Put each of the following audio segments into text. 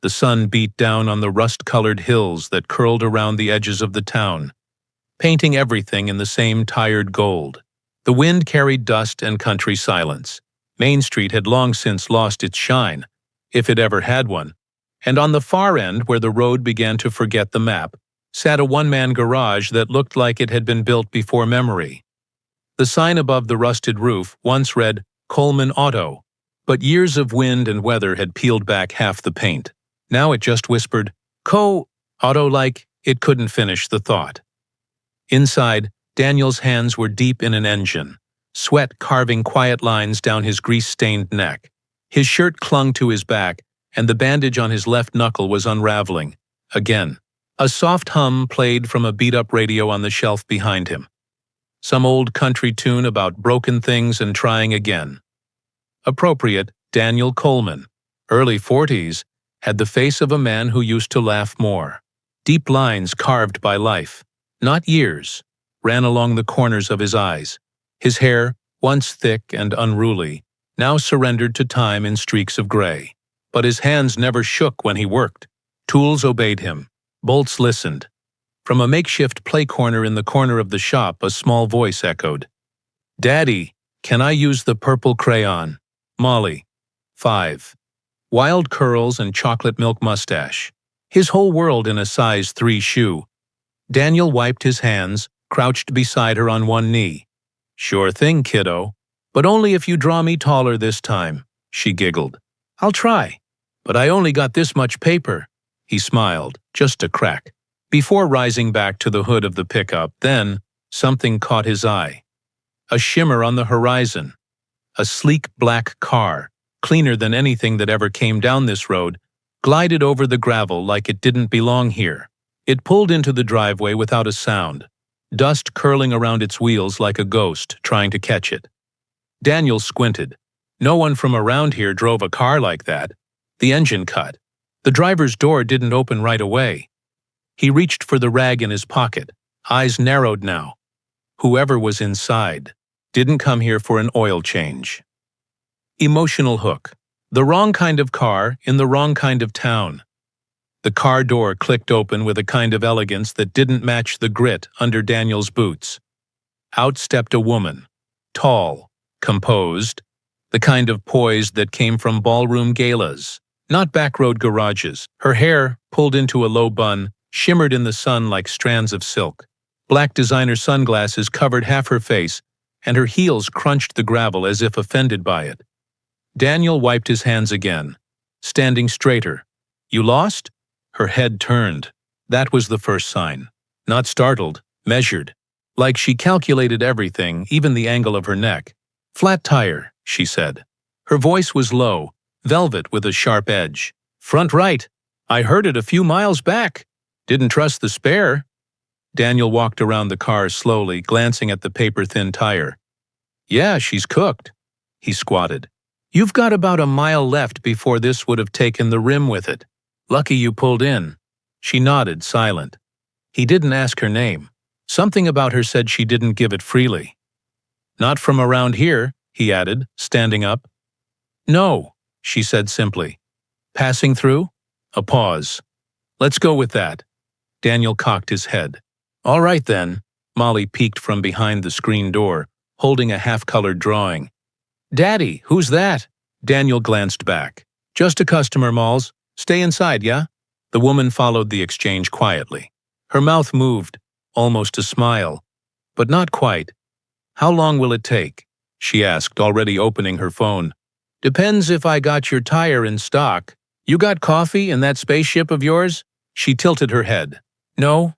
The sun beat down on the rust-colored hills that curled around the edges of the town, painting everything in the same tired gold. The wind carried dust and country silence. Main Street had long since lost its shine, if it ever had one, and on the far end, where the road began to forget the map, sat a one-man garage that looked like it had been built before memory. The sign above the rusted roof once read Coleman Auto, but years of wind and weather had peeled back half the paint. Now it just whispered, Auto, like it couldn't finish the thought. Inside, Daniel's hands were deep in an engine, sweat carving quiet lines down his grease-stained neck. His shirt clung to his back, and the bandage on his left knuckle was unraveling. Again. A soft hum played from a beat-up radio on the shelf behind him. Some old country tune about broken things and trying again. Appropriate, Daniel Coleman, early 40s, had the face of a man who used to laugh more. Deep lines carved by life, not years, ran along the corners of his eyes. His hair, once thick and unruly, now surrendered to time in streaks of gray. But his hands never shook when he worked. Tools obeyed him. Bolts listened. From a makeshift play corner in the corner of the shop, a small voice echoed. "Daddy, can I use the purple crayon?" Molly, 5. Wild curls and chocolate milk mustache. His whole world in a size 3 shoe. Daniel wiped his hands, crouched beside her on one knee. "Sure thing, kiddo. But only if you draw me taller this time," she giggled. "I'll try. But I only got this much paper." He smiled, just a crack. Before rising back to the hood of the pickup, then, something caught his eye. A shimmer on the horizon. A sleek black car, cleaner than anything that ever came down this road, glided over the gravel like it didn't belong here. It pulled into the driveway without a sound, dust curling around its wheels like a ghost trying to catch it. Daniel squinted. No one from around here drove a car like that. The engine cut. The driver's door didn't open right away. He reached for the rag in his pocket, eyes narrowed now. Whoever was inside didn't come here for an oil change. Emotional hook. The wrong kind of car in the wrong kind of town. The car door clicked open with a kind of elegance that didn't match the grit under Daniel's boots. Out stepped a woman, tall, composed, the kind of poise that came from ballroom galas, not backroad garages. Her hair, pulled into a low bun, shimmered in the sun like strands of silk. Black designer sunglasses covered half her face, and her heels crunched the gravel as if offended by it. Daniel wiped his hands again, standing straighter. "You lost?" Her head turned. That was the first sign. Not startled, measured. Like she calculated everything, even the angle of her neck. "Flat tire," she said. Her voice was low, velvet with a sharp edge. "Front right. I heard it a few miles back. Didn't trust the spare." Daniel walked around the car slowly, glancing at the paper-thin tire. "Yeah, she's cooked." He squatted. "You've got about a mile left before this would have taken the rim with it. Lucky you pulled in." She nodded, silent. He didn't ask her name. Something about her said she didn't give it freely. "Not from around here," he added, standing up. "No," she said simply. "Passing through?" A pause. "Let's go with that." Daniel cocked his head. "All right then." Molly peeked from behind the screen door, holding a half-colored drawing. "Daddy, who's that?" Daniel glanced back. "Just a customer, Malls. Stay inside, yeah?" The woman followed the exchange quietly. Her mouth moved, almost a smile, but not quite. "How long will it take?" she asked, already opening her phone. "Depends if I got your tire in stock. You got coffee in that spaceship of yours?" She tilted her head. "No?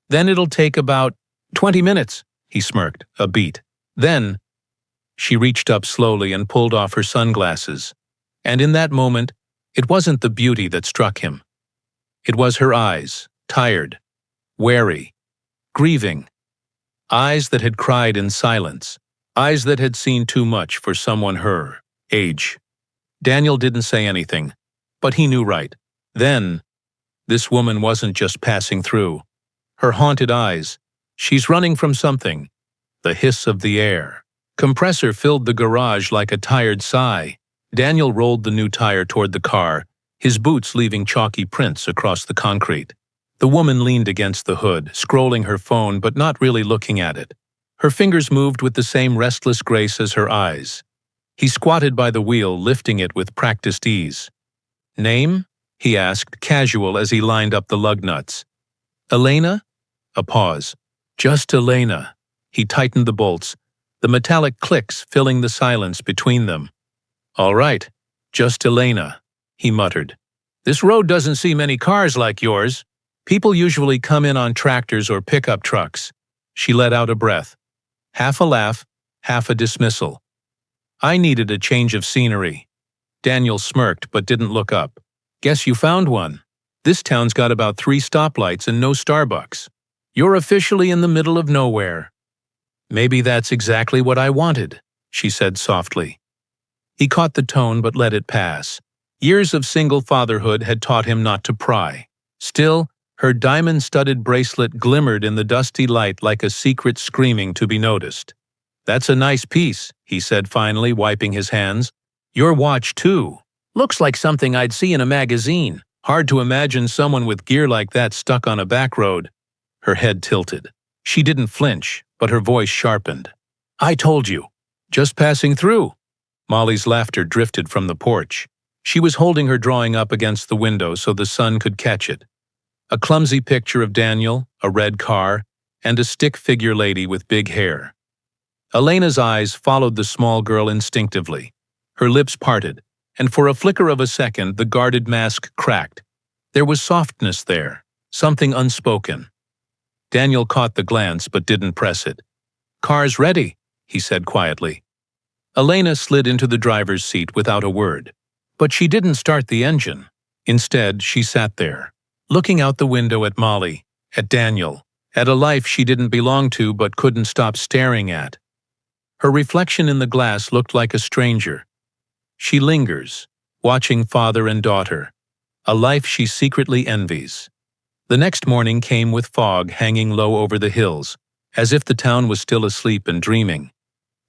Then it'll take about 20 minutes, he smirked, a beat. Then, she reached up slowly and pulled off her sunglasses. And in that moment, it wasn't the beauty that struck him. It was her eyes, tired, wary, grieving. Eyes that had cried in silence. Eyes that had seen too much for someone her age. Daniel didn't say anything, but he knew right. Then, this woman wasn't just passing through. Her haunted eyes. She's running from something. The hiss of the air. Compressor filled the garage like a tired sigh. Daniel rolled the new tire toward the car, his boots leaving chalky prints across the concrete. The woman leaned against the hood, scrolling her phone but not really looking at it. Her fingers moved with the same restless grace as her eyes. He squatted by the wheel, lifting it with practiced ease. "Name?" he asked, casual as he lined up the lug nuts. "Elena?" A pause. "Just Elena." He tightened the bolts, the metallic clicks filling the silence between them. "All right, just Elena," he muttered. "This road doesn't see many cars like yours. People usually come in on tractors or pickup trucks." She let out a breath. Half a laugh, half a dismissal. "I needed a change of scenery." Daniel smirked but didn't look up. "Guess you found one. This town's got about 3 stoplights and no Starbucks. You're officially in the middle of nowhere." "Maybe that's exactly what I wanted," she said softly. He caught the tone but let it pass. Years of single fatherhood had taught him not to pry. Still, her diamond-studded bracelet glimmered in the dusty light like a secret screaming to be noticed. "That's a nice piece," he said finally, wiping his hands. "Your watch, too. Looks like something I'd see in a magazine. Hard to imagine someone with gear like that stuck on a back road." Her head tilted. She didn't flinch, but her voice sharpened. "I told you. Just passing through." Molly's laughter drifted from the porch. She was holding her drawing up against the window so the sun could catch it. A clumsy picture of Daniel, a red car, and a stick figure lady with big hair. Elena's eyes followed the small girl instinctively. Her lips parted, and for a flicker of a second the guarded mask cracked. There was softness there, something unspoken. Daniel caught the glance but didn't press it. "Car's ready," he said quietly. Elena slid into the driver's seat without a word. But she didn't start the engine. Instead, she sat there, looking out the window at Molly, at Daniel, at a life she didn't belong to but couldn't stop staring at. Her reflection in the glass looked like a stranger. She lingers, watching father and daughter, a life she secretly envies. The next morning came with fog hanging low over the hills, as if the town was still asleep and dreaming.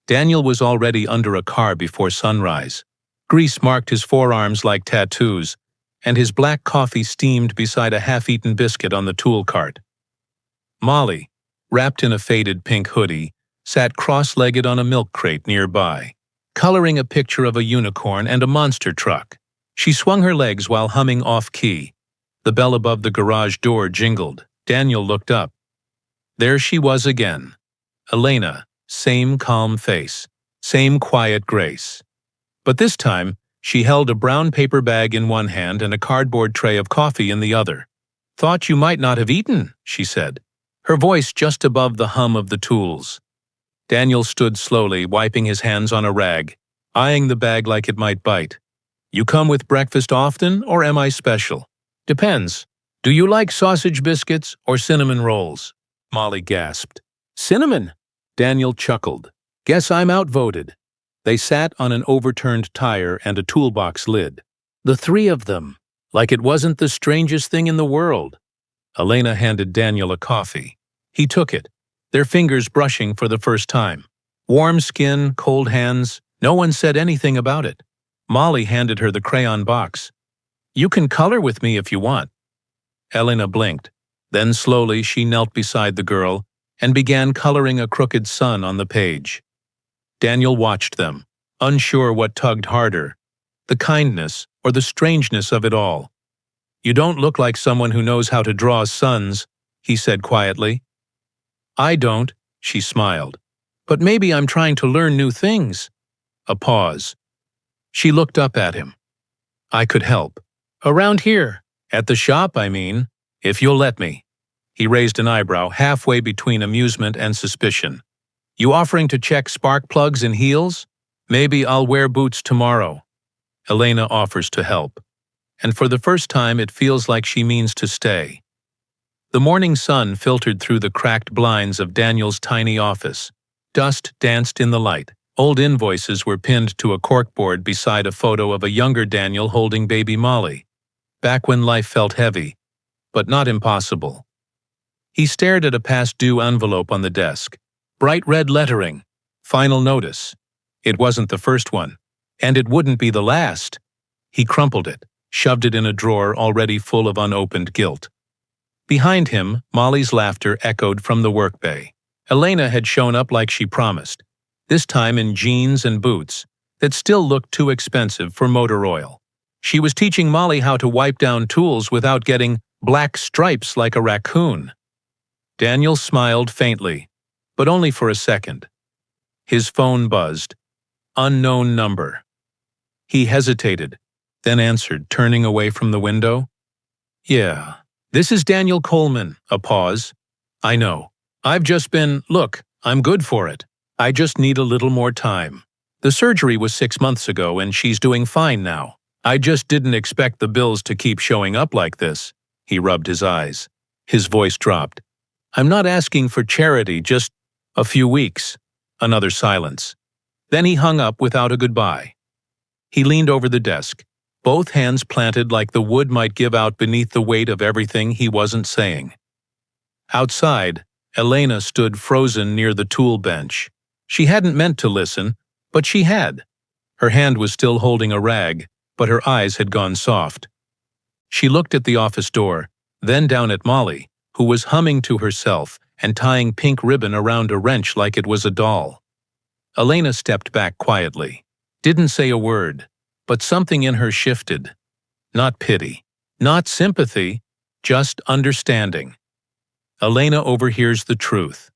Daniel was already under a car before sunrise. Grease marked his forearms like tattoos, and his black coffee steamed beside a half-eaten biscuit on the tool cart. Molly, wrapped in a faded pink hoodie, sat cross-legged on a milk crate nearby, coloring a picture of a unicorn and a monster truck. She swung her legs while humming off-key. The bell above the garage door jingled. Daniel looked up. There she was again. Elena, same calm face, same quiet grace. But this time, she held a brown paper bag in one hand and a cardboard tray of coffee in the other. "Thought you might not have eaten," she said, her voice just above the hum of the tools. Daniel stood slowly, wiping his hands on a rag, eyeing the bag like it might bite. "You come with breakfast often, or am I special?" "Depends. Do you like sausage biscuits or cinnamon rolls?" Molly gasped. "Cinnamon?" Daniel chuckled. "Guess I'm outvoted." They sat on an overturned tire and a toolbox lid. The 3 of them, like it wasn't the strangest thing in the world. Elena handed Daniel a coffee. He took it, their fingers brushing for the first time. Warm skin, cold hands, no one said anything about it. Molly handed her the crayon box. "You can color with me if you want." Elena blinked. Then slowly she knelt beside the girl and began coloring a crooked sun on the page. Daniel watched them, unsure what tugged harder, the kindness or the strangeness of it all. "You don't look like someone who knows how to draw suns," he said quietly. "I don't," she smiled. "But maybe I'm trying to learn new things." A pause. She looked up at him. "I could help. Around here. At the shop, I mean, if you'll let me." He raised an eyebrow halfway between amusement and suspicion. "You offering to check spark plugs and heels? Maybe I'll wear boots tomorrow." Elena offers to help. And for the first time it feels like she means to stay. The morning sun filtered through the cracked blinds of Daniel's tiny office. Dust danced in the light. Old invoices were pinned to a corkboard beside a photo of a younger Daniel holding baby Molly. Back when life felt heavy, but not impossible. He stared at a past-due envelope on the desk. Bright red lettering. Final notice. It wasn't the first one, and it wouldn't be the last. He crumpled it, shoved it in a drawer already full of unopened guilt. Behind him, Molly's laughter echoed from the work bay. Elena had shown up like she promised, this time in jeans and boots that still looked too expensive for motor oil. She was teaching Molly how to wipe down tools without getting black stripes like a raccoon. Daniel smiled faintly, but only for a second. His phone buzzed. Unknown number. He hesitated, then answered, turning away from the window. "Yeah, this is Daniel Coleman." A pause. "I know. I've just been, look, I'm good for it. I just need a little more time. The surgery was 6 months ago and she's doing fine now. I just didn't expect the bills to keep showing up like this." He rubbed his eyes. His voice dropped. "I'm not asking for charity, just a few weeks." Another silence. Then he hung up without a goodbye. He leaned over the desk, both hands planted like the wood might give out beneath the weight of everything he wasn't saying. Outside, Elena stood frozen near the tool bench. She hadn't meant to listen, but she had. Her hand was still holding a rag, but her eyes had gone soft. She looked at the office door, then down at Molly, who was humming to herself and tying pink ribbon around a wrench like it was a doll. Elena stepped back quietly, didn't say a word, but something in her shifted. Not pity, not sympathy, just understanding. Elena overhears the truth.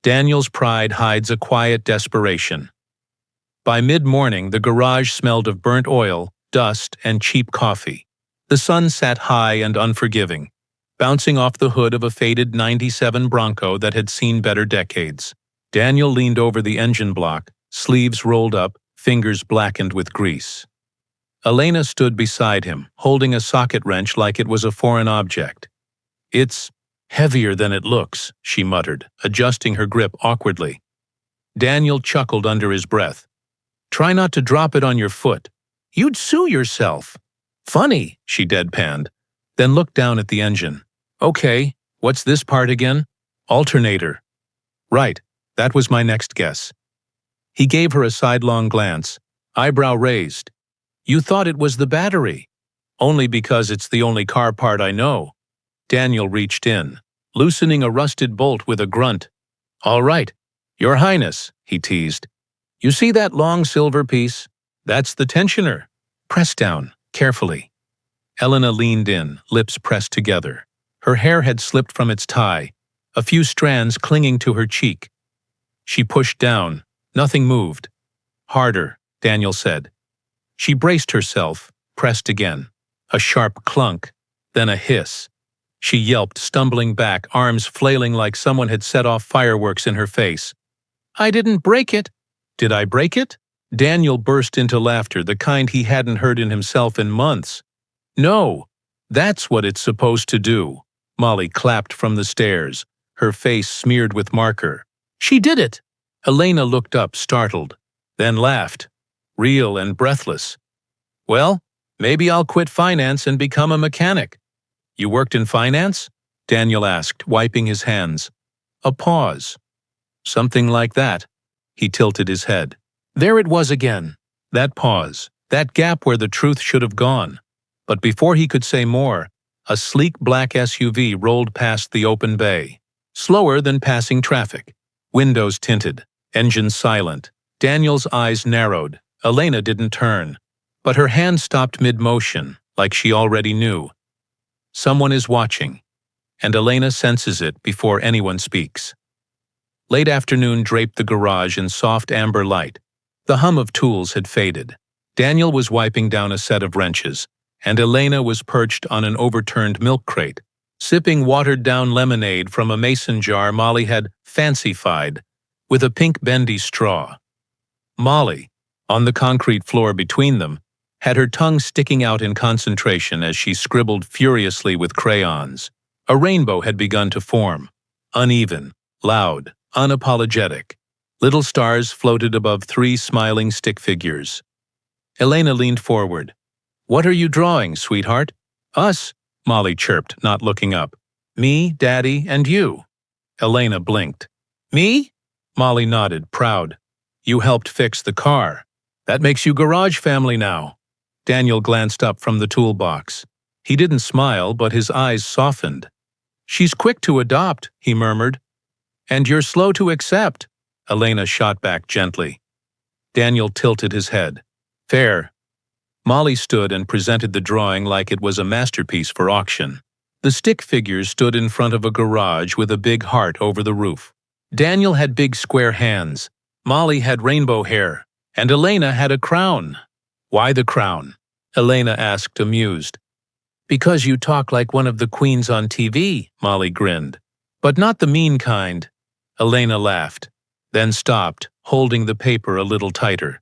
Daniel's pride hides a quiet desperation. By mid-morning, the garage smelled of burnt oil, dust, and cheap coffee. The sun sat high and unforgiving, bouncing off the hood of a faded '97 Bronco that had seen better decades. Daniel leaned over the engine block, sleeves rolled up, fingers blackened with grease. Elena stood beside him, holding a socket wrench like it was a foreign object. "It's heavier than it looks," she muttered, adjusting her grip awkwardly. Daniel chuckled under his breath. "Try not to drop it on your foot. You'd sue yourself." "Funny," she deadpanned, then looked down at the engine. "Okay, what's this part again?" "Alternator." "Right, that was my next guess." He gave her a sidelong glance, eyebrow raised. "You thought it was the battery." "Only because it's the only car part I know." Daniel reached in, loosening a rusted bolt with a grunt. "All right, Your Highness," he teased. "You see that long silver piece? That's the tensioner. Press down, carefully." Elena leaned in, lips pressed together. Her hair had slipped from its tie, a few strands clinging to her cheek. She pushed down. Nothing moved. "Harder," Daniel said. She braced herself, pressed again. A sharp clunk, then a hiss. She yelped, stumbling back, arms flailing like someone had set off fireworks in her face. "I didn't break it." "Did I break it?" Daniel burst into laughter, the kind he hadn't heard in himself in months. "No, that's what it's supposed to do." Molly clapped from the stairs, her face smeared with marker. "She did it!" Elena looked up, startled, then laughed, real and breathless. "Well, maybe I'll quit finance and become a mechanic." "You worked in finance?" Daniel asked, wiping his hands. A pause. "Something like that." He tilted his head. There it was again. That pause, that gap where the truth should have gone. But before he could say more, a sleek black SUV rolled past the open bay, slower than passing traffic. Windows tinted, engine silent. Daniel's eyes narrowed. Elena didn't turn, but her hand stopped mid-motion, like she already knew. Someone is watching, and Elena senses it before anyone speaks. Late afternoon draped the garage in soft amber light. The hum of tools had faded. Daniel was wiping down a set of wrenches, and Elena was perched on an overturned milk crate, sipping watered-down lemonade from a mason jar Molly had fancified with a pink bendy straw. Molly, on the concrete floor between them, had her tongue sticking out in concentration as she scribbled furiously with crayons. A rainbow had begun to form, uneven, loud, unapologetic. Little stars floated above 3 smiling stick figures. Elena leaned forward. "What are you drawing, sweetheart?" "Us," Molly chirped, not looking up. "Me, Daddy, and you." Elena blinked. "Me?" Molly nodded, proud. "You helped fix the car. That makes you garage family now." Daniel glanced up from the toolbox. He didn't smile, but his eyes softened. "She's quick to adopt," he murmured. "And you're slow to accept," Elena shot back gently. Daniel tilted his head. "Fair." Molly stood and presented the drawing like it was a masterpiece for auction. The stick figures stood in front of a garage with a big heart over the roof. Daniel had big square hands, Molly had rainbow hair, and Elena had a crown. "Why the crown?" Elena asked, amused. "Because you talk like one of the queens on TV, Molly grinned. "But not the mean kind." Elena laughed, then stopped, holding the paper a little tighter.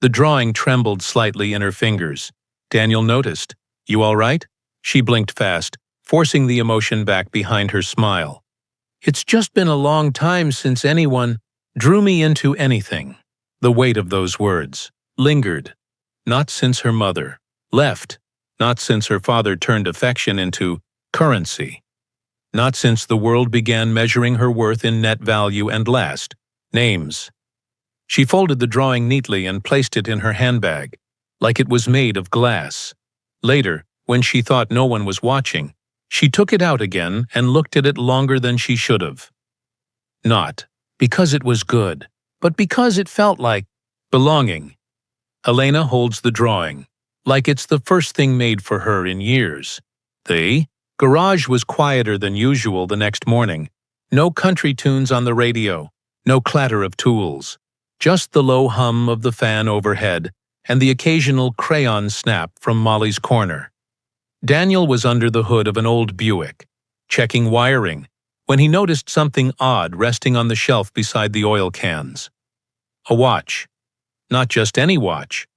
The drawing trembled slightly in her fingers. Daniel noticed. "You all right?" She blinked fast, forcing the emotion back behind her smile. "It's just been a long time since anyone drew me into anything." The weight of those words lingered. Not since her mother left. Not since her father turned affection into currency. Not since the world began measuring her worth in net value and last names. She folded the drawing neatly and placed it in her handbag, like it was made of glass. Later, when she thought no one was watching, she took it out again and looked at it longer than she should have. Not because it was good, but because it felt like belonging. Elena holds the drawing, like it's the first thing made for her in years. The garage was quieter than usual the next morning. No country tunes on the radio, no clatter of tools, just the low hum of the fan overhead and the occasional crayon snap from Molly's corner. Daniel was under the hood of an old Buick, checking wiring, when he noticed something odd resting on the shelf beside the oil cans. A watch. Not just any watch.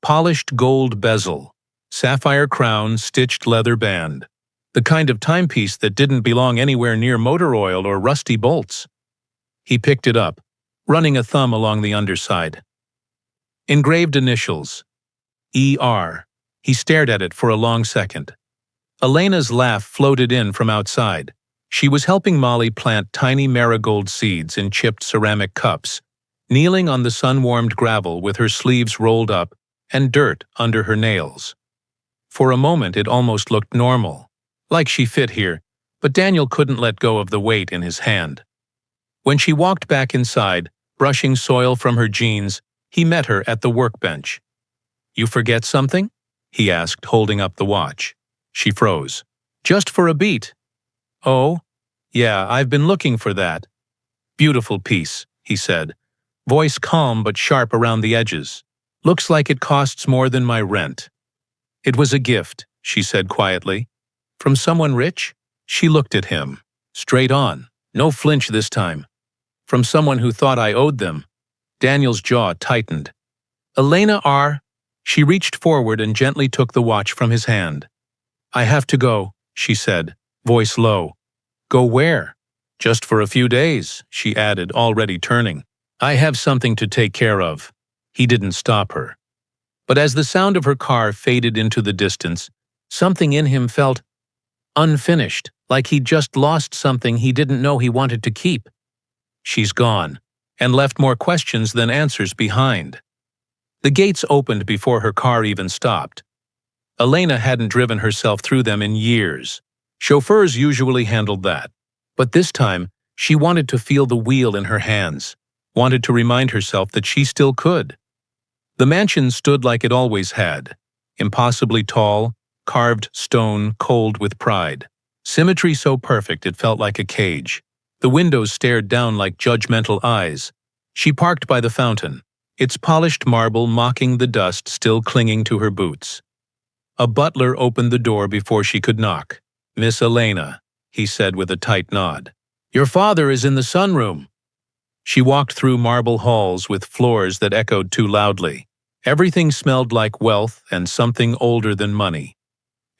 Polished gold bezel, sapphire crown, stitched leather band. The kind of timepiece that didn't belong anywhere near motor oil or rusty bolts. He picked it up, running a thumb along the underside. Engraved initials. E.R. He stared at it for a long second. Elena's laugh floated in from outside. She was helping Molly plant tiny marigold seeds in chipped ceramic cups, kneeling on the sun-warmed gravel with her sleeves rolled up and dirt under her nails. For a moment it almost looked normal, like she fit here, but Daniel couldn't let go of the weight in his hand. When she walked back inside, brushing soil from her jeans, he met her at the workbench. "You forget something?" he asked, holding up the watch. She froze. "Just for a beat." "Oh, yeah, I've been looking for that." "Beautiful piece," he said, voice calm but sharp around the edges. "Looks like it costs more than my rent." "It was a gift," she said quietly. "From someone rich?" She looked at him, straight on, no flinch this time. "From someone who thought I owed them." Daniel's jaw tightened. "Elena R." She reached forward and gently took the watch from his hand. "I have to go," she said, voice low. "Go where?" "Just for a few days," she added, already turning. "I have something to take care of." He didn't stop her. But as the sound of her car faded into the distance, something in him felt unfinished, like he'd just lost something he didn't know he wanted to keep. She's gone, and left more questions than answers behind. The gates opened before her car even stopped. Elena hadn't driven herself through them in years. Chauffeurs usually handled that. But this time, she wanted to feel the wheel in her hands, wanted to remind herself that she still could. The mansion stood like it always had, impossibly tall, carved stone, cold with pride. Symmetry so perfect it felt like a cage. The windows stared down like judgmental eyes. She parked by the fountain, its polished marble mocking the dust still clinging to her boots. A butler opened the door before she could knock. "Miss Elena," he said with a tight nod. "Your father is in the sunroom." She walked through marble halls with floors that echoed too loudly. Everything smelled like wealth and something older than money.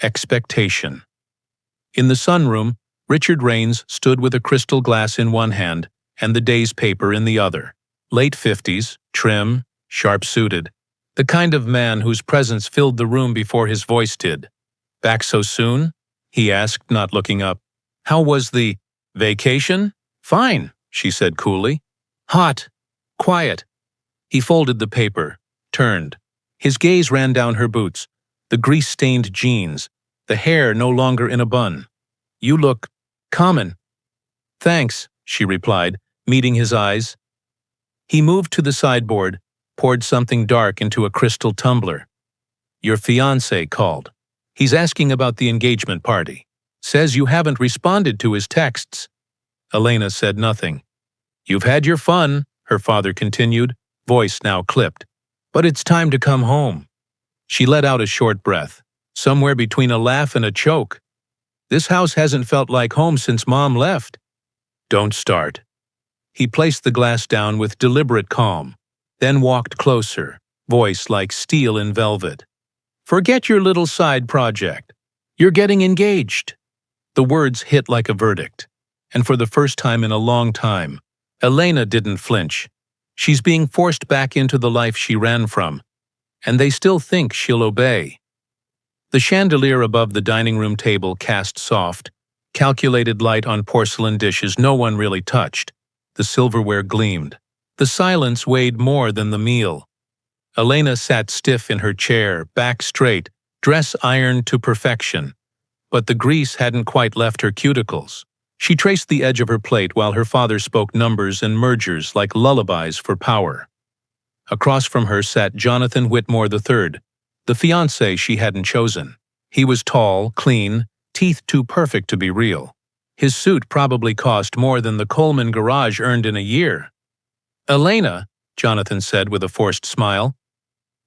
Expectation. In the sunroom, Richard Raines stood with a crystal glass in one hand and the day's paper in the other. Late 50s, trim, sharp-suited. The kind of man whose presence filled the room before his voice did. "Back so soon?" he asked, not looking up. "How was the vacation?" "Fine," she said coolly. "Hot. Quiet." He folded the paper, turned. His gaze ran down her boots, the grease-stained jeans, the hair no longer in a bun. "You look common." "Thanks," she replied, meeting his eyes. He moved to the sideboard, poured something dark into a crystal tumbler. "Your fiancé called. He's asking about the engagement party. Says you haven't responded to his texts." Elena said nothing. "You've had your fun," her father continued, voice now clipped. "But it's time to come home." She let out a short breath, somewhere between a laugh and a choke. "This house hasn't felt like home since Mom left." "Don't start." He placed the glass down with deliberate calm, then walked closer, voice like steel in velvet. "Forget your little side project. You're getting engaged." The words hit like a verdict, and for the first time in a long time, Elena didn't flinch. She's being forced back into the life she ran from, and they still think she'll obey. The chandelier above the dining room table cast soft, calculated light on porcelain dishes no one really touched. The silverware gleamed. The silence weighed more than the meal. Elena sat stiff in her chair, back straight, dress ironed to perfection. But the grease hadn't quite left her cuticles. She traced the edge of her plate while her father spoke numbers and mergers like lullabies for power. Across from her sat Jonathan Whitmore III, the fiancé she hadn't chosen. He was tall, clean, teeth too perfect to be real. His suit probably cost more than the Coleman garage earned in a year. "Elena," Jonathan said with a forced smile,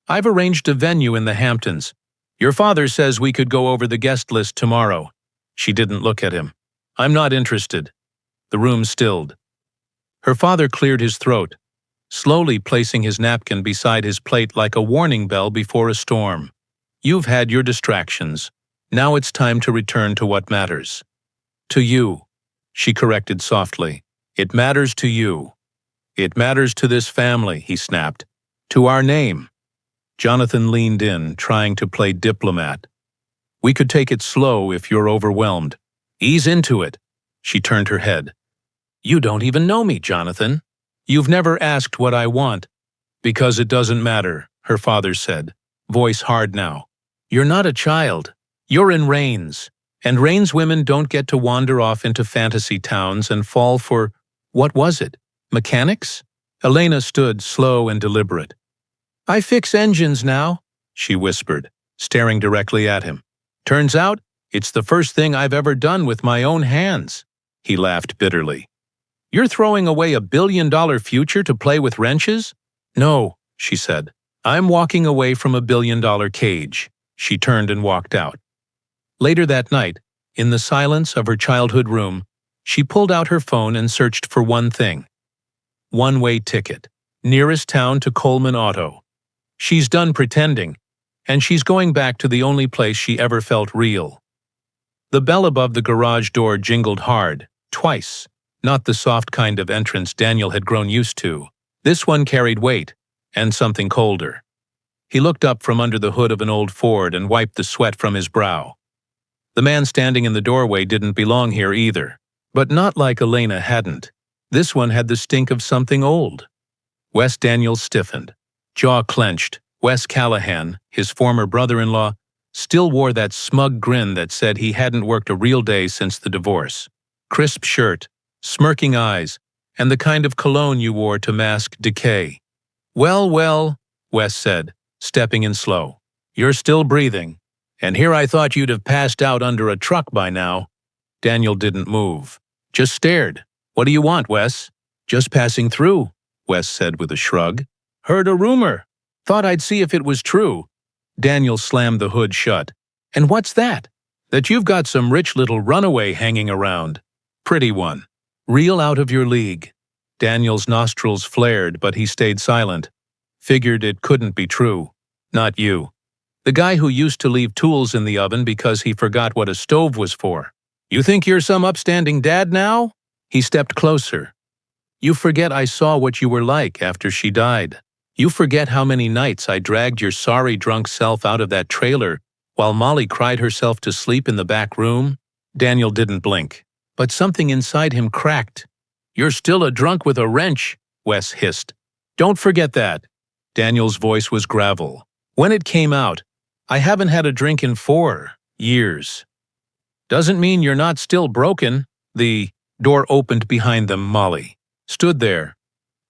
"I've arranged a venue in the Hamptons. Your father says we could go over the guest list tomorrow." She didn't look at him. "I'm not interested." The room stilled. Her father cleared his throat, slowly placing his napkin beside his plate like a warning bell before a storm. "You've had your distractions. Now it's time to return to what matters." "To you," she corrected softly. "It matters to you. It matters to this family," he snapped. "To our name." Jonathan leaned in, trying to play diplomat. "We could take it slow if you're overwhelmed. Ease into it." She turned her head. "You don't even know me, Jonathan. You've never asked what I want." "Because it doesn't matter," her father said, voice hard now. "You're not a child. You're in Rains. And Rains women don't get to wander off into fantasy towns and fall for, what was it, mechanics?" Elena stood slow and deliberate. "I fix engines now," she whispered, staring directly at him. "Turns out, it's the first thing I've ever done with my own hands." He laughed bitterly. "You're throwing away $1 billion future to play with wrenches?" "No," she said. "I'm walking away from $1 billion cage." She turned and walked out. Later that night, in the silence of her childhood room, she pulled out her phone and searched for one thing. One-way ticket. Nearest town to Coleman Auto. She's done pretending, and she's going back to the only place she ever felt real. The bell above the garage door jingled hard, twice, not the soft kind of entrance Daniel had grown used to. This one carried weight, and something colder. He looked up from under the hood of an old Ford and wiped the sweat from his brow. The man standing in the doorway didn't belong here either, but not like Elena hadn't. This one had the stink of something old. Wes Daniels stiffened, jaw clenched. Wes Callahan, his former brother-in-law, still wore that smug grin that said he hadn't worked a real day since the divorce. Crisp shirt, smirking eyes, and the kind of cologne you wore to mask decay. "Well, well," Wes said, stepping in slow. "You're still breathing. And here I thought you'd have passed out under a truck by now." Daniel didn't move, just stared. "What do you want, Wes?" "Just passing through," Wes said with a shrug. "Heard a rumor. Thought I'd see if it was true." Daniel slammed the hood shut. "And what's that?" "That you've got some rich little runaway hanging around. Pretty one. Real out of your league." Daniel's nostrils flared, but he stayed silent. Figured it couldn't be true. "Not you. The guy who used to leave tools in the oven because he forgot what a stove was for. You think you're some upstanding dad now?" He stepped closer. "You forget I saw what you were like after she died. You forget how many nights I dragged your sorry drunk self out of that trailer while Molly cried herself to sleep in the back room?" Daniel didn't blink, but something inside him cracked. "You're still a drunk with a wrench," Wes hissed. "Don't forget that." Daniel's voice was gravel. When it came out, I haven't had a drink in 4 years. Doesn't mean you're not still broken. The door opened behind them. Molly stood there.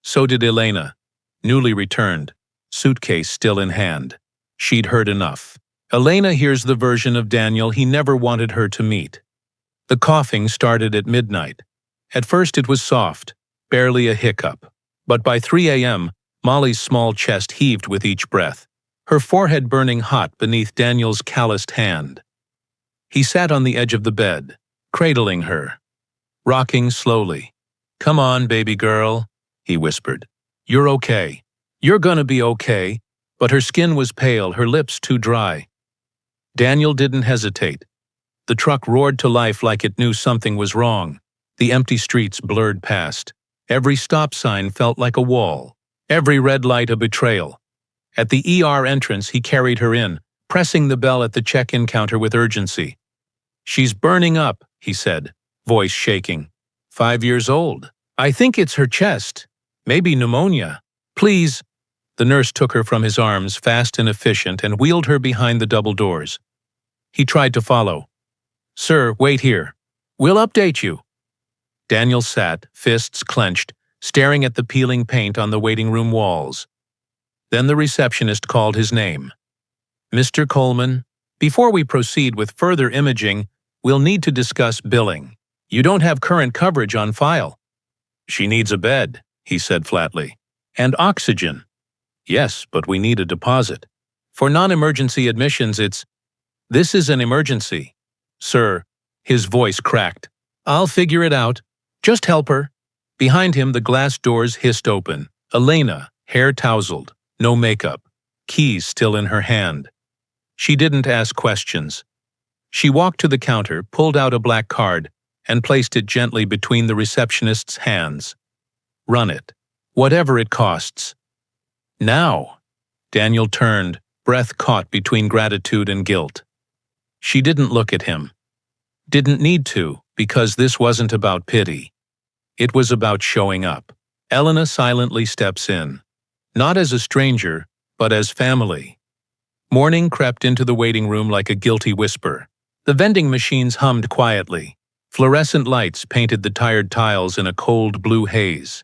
So did Elena, newly returned, suitcase still in hand. She'd heard enough. Elena hears the version of Daniel he never wanted her to meet. The coughing started at midnight. At first it was soft, barely a hiccup. But by 3 a.m., Molly's small chest heaved with each breath, her forehead burning hot beneath Daniel's calloused hand. He sat on the edge of the bed, cradling her, rocking slowly. "Come on, baby girl," he whispered. "You're okay. You're gonna be okay." But her skin was pale, her lips too dry. Daniel didn't hesitate. The truck roared to life like it knew something was wrong. The empty streets blurred past. Every stop sign felt like a wall. Every red light a betrayal. At the ER entrance, he carried her in, pressing the bell at the check-in counter with urgency. "She's burning up," he said, voice shaking. 5 years old. "I think it's her chest. Maybe pneumonia. Please." The nurse took her from his arms, fast and efficient, and wheeled her behind the double doors. He tried to follow. "Sir, wait here. We'll update you." Daniel sat, fists clenched, staring at the peeling paint on the waiting room walls. Then the receptionist called his name. "Mr. Coleman, before we proceed with further imaging, we'll need to discuss billing. You don't have current coverage on file." "She needs a bed," he said flatly. "And oxygen." "Yes, but we need a deposit. For non-emergency admissions, This is an emergency." "Sir," his voice cracked. "I'll figure it out. Just help her." Behind him, the glass doors hissed open. Elena, hair tousled, no makeup, keys still in her hand. She didn't ask questions. She walked to the counter, pulled out a black card, and placed it gently between the receptionist's hands. "Run it. Whatever it costs." "Now." Daniel turned, breath caught between gratitude and guilt. She didn't look at him. Didn't need to, because this wasn't about pity. It was about showing up. Elena silently steps in. Not as a stranger, but as family. Morning crept into the waiting room like a guilty whisper. The vending machines hummed quietly. Fluorescent lights painted the tired tiles in a cold blue haze.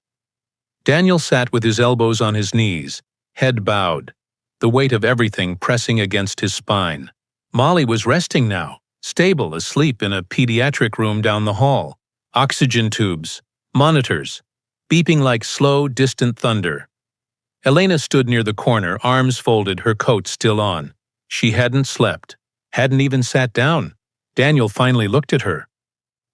Daniel sat with his elbows on his knees, head bowed, the weight of everything pressing against his spine. Molly was resting now, stable, asleep in a pediatric room down the hall. Oxygen tubes, monitors, beeping like slow, distant thunder. Elena stood near the corner, arms folded, her coat still on. She hadn't slept, hadn't even sat down. Daniel finally looked at her.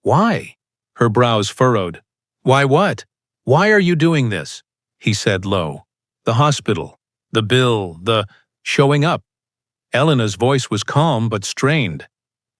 "Why?" Her brows furrowed. "Why what? Why are you doing this?" he said low. "The hospital, the bill, the showing up." Elena's voice was calm but strained.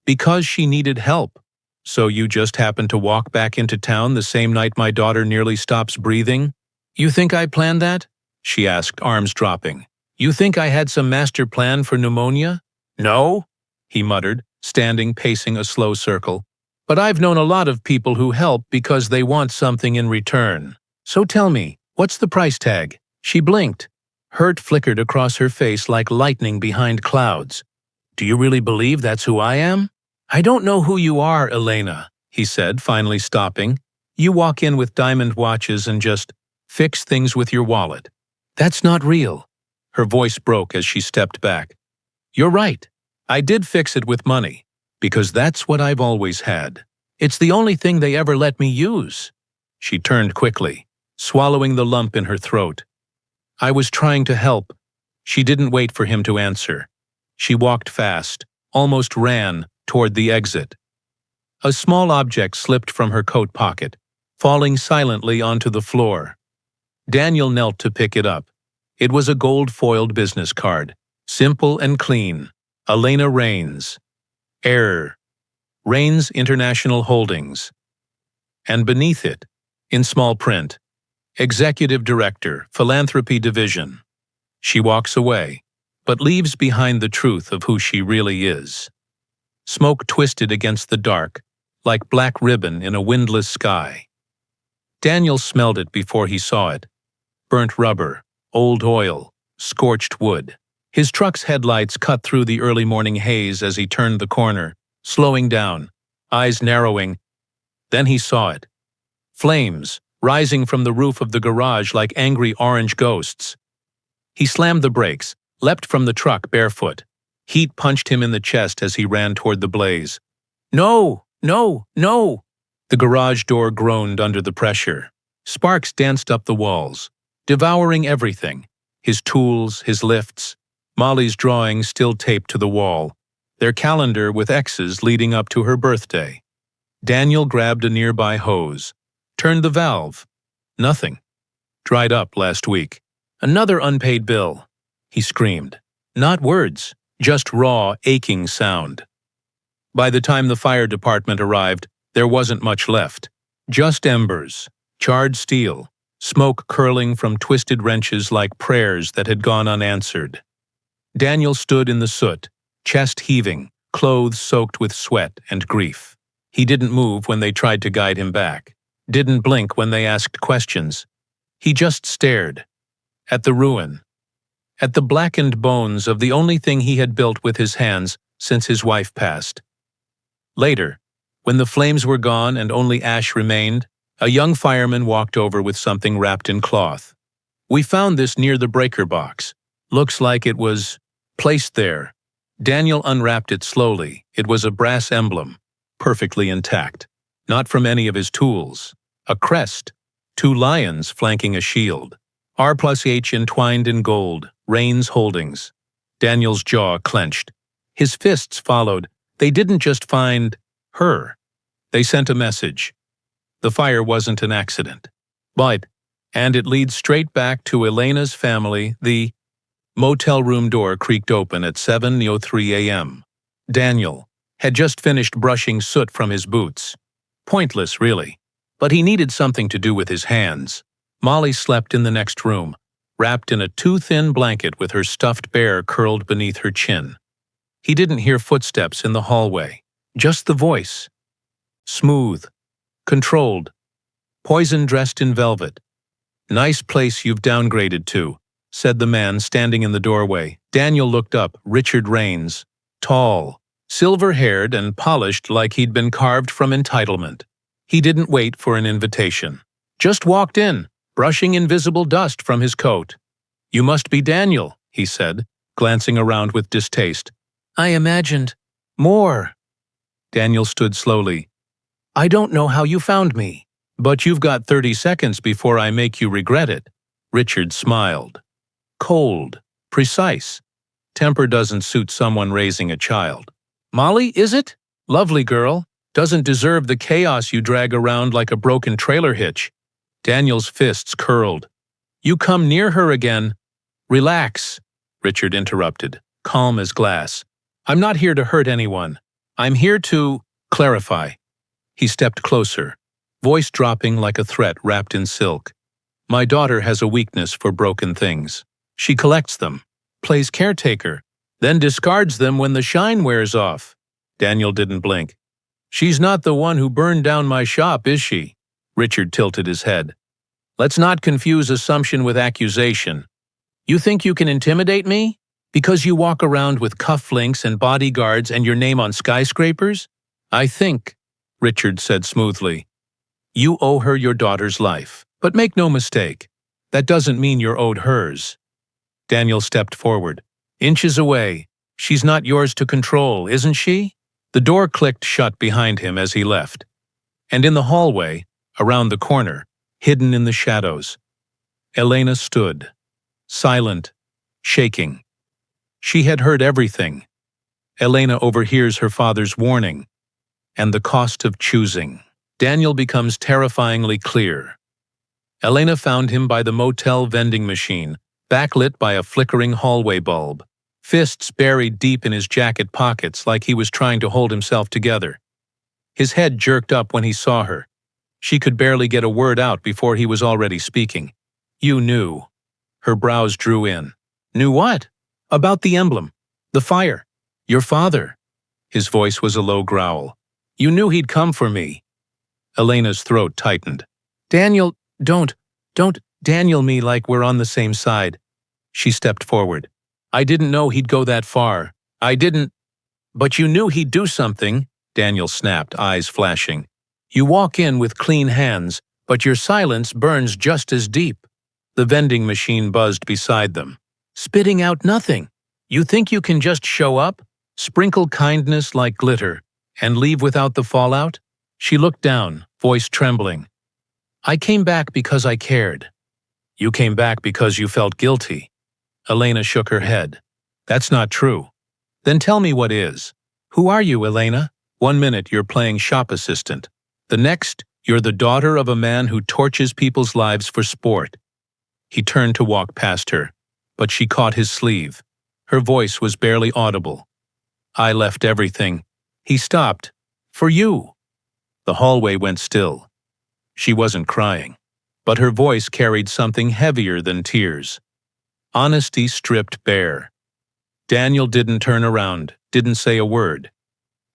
"Because she needed help. So you just happened to walk back into town the same night my daughter nearly stops breathing? You think I planned that?" she asked, arms dropping. "You think I had some master plan for pneumonia?" "No," he muttered, standing, pacing a slow circle. "But I've known a lot of people who help because they want something in return. So tell me, what's the price tag?" She blinked. Hurt flickered across her face like lightning behind clouds. "Do you really believe that's who I am?" "I don't know who you are, Elena," he said, finally stopping. "You walk in with diamond watches and just fix things with your wallet. That's not real." Her voice broke as she stepped back. "You're right. I did fix it with money, because that's what I've always had. It's the only thing they ever let me use." She turned quickly, swallowing the lump in her throat. "I was trying to help." She didn't wait for him to answer. She walked fast, almost ran, toward the exit. A small object slipped from her coat pocket, falling silently onto the floor. Daniel knelt to pick it up. It was a gold-foiled business card, simple and clean. Elena Rains. Error. Rains International Holdings. And beneath it, in small print, Executive Director, Philanthropy Division. She walks away, but leaves behind the truth of who she really is. Smoke twisted against the dark, like black ribbon in a windless sky. Daniel smelled it before he saw it. Burnt rubber, old oil, scorched wood. His truck's headlights cut through the early morning haze as he turned the corner, slowing down, eyes narrowing. Then he saw it. Flames, rising from the roof of the garage like angry orange ghosts. He slammed the brakes, leapt from the truck barefoot. Heat punched him in the chest as he ran toward the blaze. No! No! No! The garage door groaned under the pressure. Sparks danced up the walls, devouring everything. His tools, his lifts, Molly's drawings still taped to the wall, their calendar with X's leading up to her birthday. Daniel grabbed a nearby hose, turned the valve. Nothing. Dried up last week. Another unpaid bill. He screamed. Not words, just raw, aching sound. By the time the fire department arrived, there wasn't much left. Just embers, charred steel, smoke curling from twisted wrenches like prayers that had gone unanswered. Daniel stood in the soot, chest heaving, clothes soaked with sweat and grief. He didn't move when they tried to guide him back, didn't blink when they asked questions. He just stared. At the ruin. At the blackened bones of the only thing he had built with his hands since his wife passed. Later, when the flames were gone and only ash remained, a young fireman walked over with something wrapped in cloth. We found this near the breaker box. Looks like it was placed there. Daniel unwrapped it slowly. It was a brass emblem, perfectly intact. Not from any of his tools. A crest. 2 lions flanking a shield. R+H entwined in gold. Rains Holdings. Daniel's jaw clenched. His fists followed. They didn't just find her. They sent a message. The fire wasn't an accident. And it leads straight back to Elena's family. The motel room door creaked open at 7:03 a.m. Daniel had just finished brushing soot from his boots. Pointless, really. But he needed something to do with his hands. Molly slept in the next room, wrapped in a too-thin blanket with her stuffed bear curled beneath her chin. He didn't hear footsteps in the hallway, just the voice. Smooth, controlled, poison dressed in velvet. Nice place you've downgraded to, said the man standing in the doorway. Daniel looked up. Richard Raines, tall, silver-haired and polished like he'd been carved from entitlement. He didn't wait for an invitation. Just walked in, brushing invisible dust from his coat. You must be Daniel, he said, glancing around with distaste. I imagined more. Daniel stood slowly. I don't know how you found me, but you've got 30 seconds before I make you regret it. Richard smiled. Cold, precise. Temper doesn't suit someone raising a child. Molly, is it? Lovely girl. Doesn't deserve the chaos you drag around like a broken trailer hitch. Daniel's fists curled. You come near her again. Relax, Richard interrupted, calm as glass. I'm not here to hurt anyone. I'm here to clarify. He stepped closer, voice dropping like a threat wrapped in silk. My daughter has a weakness for broken things. She collects them, plays caretaker, then discards them when the shine wears off. Daniel didn't blink. She's not the one who burned down my shop, is she? Richard tilted his head. Let's not confuse assumption with accusation. You think you can intimidate me? Because you walk around with cufflinks and bodyguards and your name on skyscrapers? I think, Richard said smoothly, you owe her your daughter's life. But make no mistake, that doesn't mean you're owed hers. Daniel stepped forward. Inches away. She's not yours to control, isn't she? The door clicked shut behind him as he left. And in the hallway, around the corner, hidden in the shadows, Elena stood, silent, shaking. She had heard everything. Elena overhears her father's warning, and the cost of choosing. Daniel becomes terrifyingly clear. Elena found him by the motel vending machine, backlit by a flickering hallway bulb, fists buried deep in his jacket pockets like he was trying to hold himself together. His head jerked up when he saw her. She could barely get a word out before he was already speaking. You knew. Her brows drew in. Knew what? About the emblem. The fire. Your father. His voice was a low growl. You knew he'd come for me. Elena's throat tightened. Daniel, don't Daniel me like we're on the same side. She stepped forward. I didn't know he'd go that far. I didn't. But you knew he'd do something, Daniel snapped, eyes flashing. You walk in with clean hands, but your silence burns just as deep. The vending machine buzzed beside them, spitting out nothing. You think you can just show up, sprinkle kindness like glitter, and leave without the fallout? She looked down, voice trembling. I came back because I cared. You came back because you felt guilty. Elena shook her head. That's not true. Then tell me what is. Who are you, Elena? 1 minute you're playing shop assistant. The next, you're the daughter of a man who torches people's lives for sport. He turned to walk past her, but she caught his sleeve. Her voice was barely audible. I left everything. He stopped. For you. The hallway went still. She wasn't crying, but her voice carried something heavier than tears. Honesty stripped bare. Daniel didn't turn around, didn't say a word.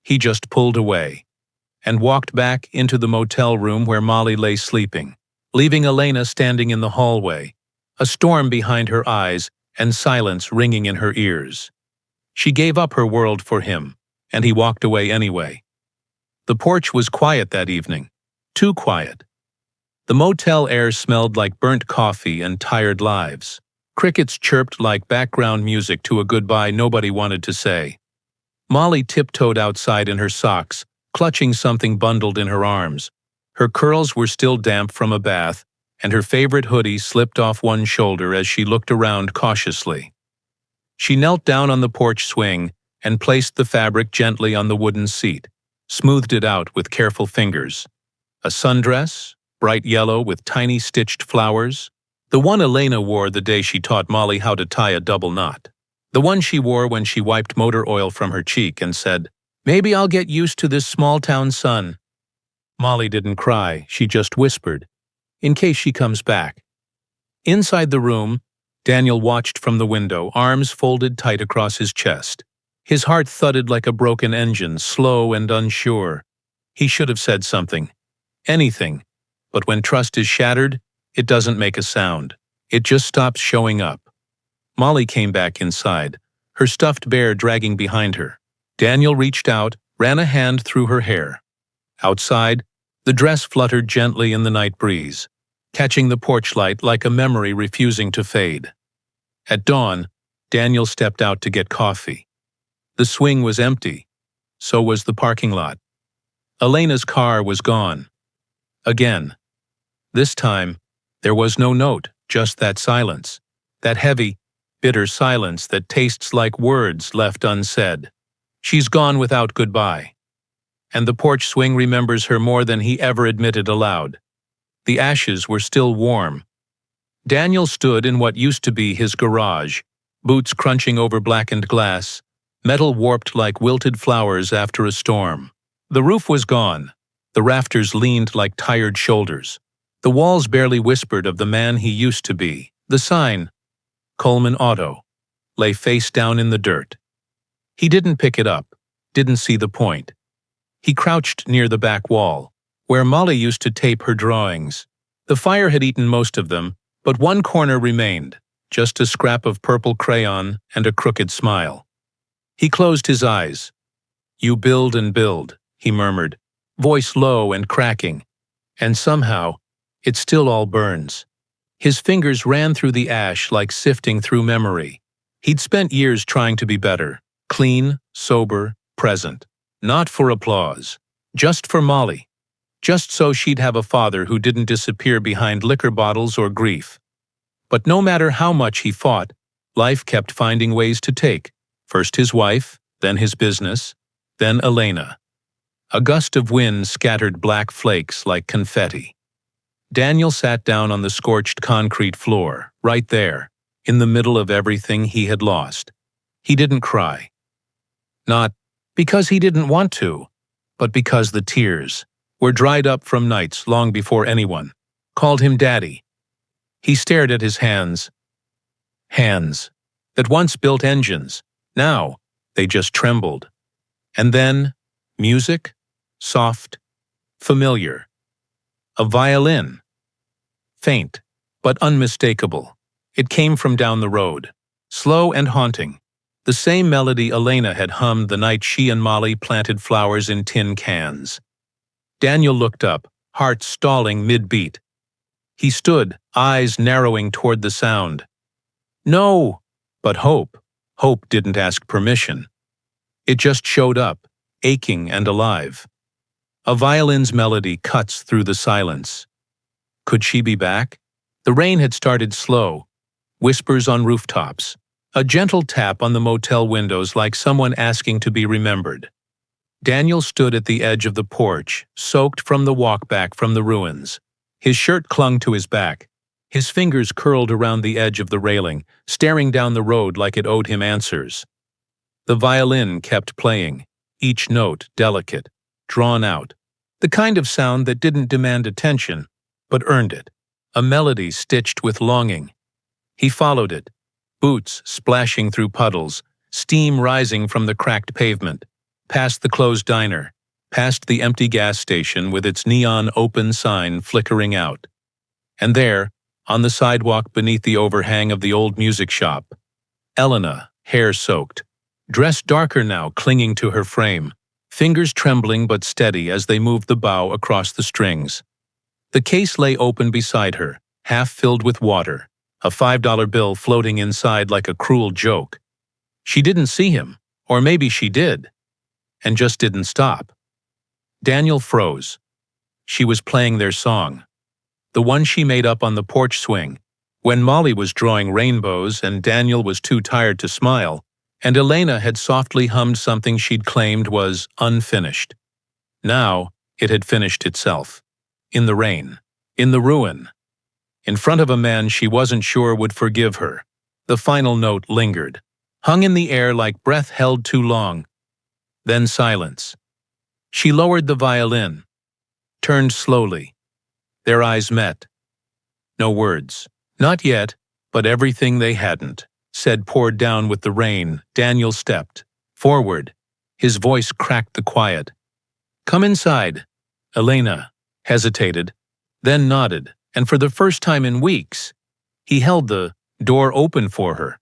He just pulled away and walked back into the motel room where Molly lay sleeping, leaving Elena standing in the hallway, a storm behind her eyes and silence ringing in her ears. She gave up her world for him, and he walked away anyway. The porch was quiet that evening, too quiet. The motel air smelled like burnt coffee and tired lives. Crickets chirped like background music to a goodbye nobody wanted to say. Molly tiptoed outside in her socks, clutching something bundled in her arms. Her curls were still damp from a bath, and her favorite hoodie slipped off one shoulder as she looked around cautiously. She knelt down on the porch swing and placed the fabric gently on the wooden seat, smoothed it out with careful fingers. A sundress, bright yellow with tiny stitched flowers. The one Elena wore the day she taught Molly how to tie a double knot. The one she wore when she wiped motor oil from her cheek and said, "Maybe I'll get used to this small-town sun." Molly didn't cry, she just whispered, "In case she comes back." Inside the room, Daniel watched from the window, arms folded tight across his chest. His heart thudded like a broken engine, slow and unsure. He should have said something. Anything. But when trust is shattered, it doesn't make a sound. It just stops showing up. Molly came back inside, her stuffed bear dragging behind her. Daniel reached out, ran a hand through her hair. Outside, the dress fluttered gently in the night breeze, catching the porch light like a memory refusing to fade. At dawn, Daniel stepped out to get coffee. The swing was empty. So was the parking lot. Elena's car was gone. Again. This time, there was no note, just that silence. That heavy, bitter silence that tastes like words left unsaid. She's gone without goodbye. And the porch swing remembers her more than he ever admitted aloud. The ashes were still warm. Daniel stood in what used to be his garage, boots crunching over blackened glass, metal warped like wilted flowers after a storm. The roof was gone. The rafters leaned like tired shoulders. The walls barely whispered of the man he used to be. The sign, Coleman Auto, lay face down in the dirt. He didn't pick it up, didn't see the point. He crouched near the back wall, where Molly used to tape her drawings. The fire had eaten most of them, but one corner remained, just a scrap of purple crayon and a crooked smile. He closed his eyes. "You build and build," he murmured, voice low and cracking. And somehow, it still all burns. His fingers ran through the ash like sifting through memory. He'd spent years trying to be better, clean, sober, present. Not for applause, just for Molly. Just so she'd have a father who didn't disappear behind liquor bottles or grief. But no matter how much he fought, life kept finding ways to take. First his wife, then his business, then Elena. A gust of wind scattered black flakes like confetti. Daniel sat down on the scorched concrete floor, right there, in the middle of everything he had lost. He didn't cry. Not because he didn't want to, but because the tears were dried up from nights long before anyone called him Daddy. He stared at his hands. Hands that once built engines. Now, they just trembled. And then, music, soft, familiar. A violin. Faint, but unmistakable. It came from down the road. slow and haunting. The same melody Elena had hummed the night she and Molly planted flowers in tin cans. Daniel looked up, heart stalling mid-beat. He stood, eyes narrowing toward the sound. No! But Hope didn't ask permission. It just showed up, aching and alive. A violin's melody cuts through the silence. Could she be back? The rain had started slow. Whispers on rooftops. A gentle tap on the motel windows like someone asking to be remembered. Daniel stood at the edge of the porch, soaked from the walk back from the ruins. His shirt clung to his back. His fingers curled around the edge of the railing, staring down the road like it owed him answers. The violin kept playing, each note delicate, drawn out. The kind of sound that didn't demand attention, but earned it. A melody stitched with longing. He followed it, boots splashing through puddles, steam rising from the cracked pavement, past the closed diner, past the empty gas station with its neon open sign flickering out. And there, on the sidewalk beneath the overhang of the old music shop, Elena, hair soaked, dressed darker now clinging to her frame, fingers trembling but steady as they moved the bow across the strings. The case lay open beside her, half filled with water, a $5 bill floating inside like a cruel joke. She didn't see him, or maybe she did, and just didn't stop. Daniel froze. She was playing their song, the one she made up on the porch swing, when Molly was drawing rainbows and Daniel was too tired to smile, and Elena had softly hummed something she'd claimed was unfinished. Now, it had finished itself. In the rain. In the ruin. In front of a man she wasn't sure would forgive her. The final note lingered, hung in the air like breath held too long. Then silence. She lowered the violin, turned slowly. Their eyes met. No words. Not yet, but everything they hadn't said poured down with the rain. Daniel stepped forward. His voice cracked the quiet. Come inside. Elena hesitated, then nodded, and for the first time in weeks, he held the door open for her.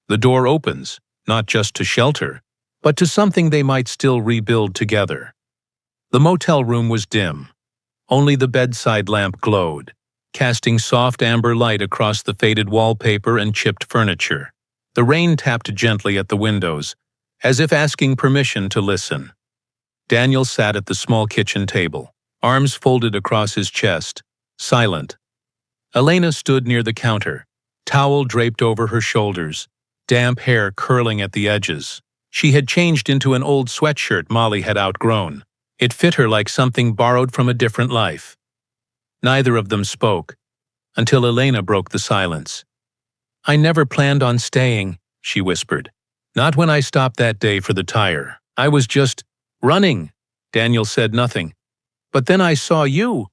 The door opens, not just to shelter, but to something they might still rebuild together. The motel room was dim. Only the bedside lamp glowed, casting soft amber light across the faded wallpaper and chipped furniture. The rain tapped gently at the windows, as if asking permission to listen. Daniel sat at the small kitchen table, arms folded across his chest, silent. Elena stood near the counter, towel draped over her shoulders, damp hair curling at the edges. She had changed into an old sweatshirt Molly had outgrown. It fit her like something borrowed from a different life. Neither of them spoke, until Elena broke the silence. I never planned on staying, she whispered. Not when I stopped that day for the tire. I was just running. Daniel said nothing. But then I saw you,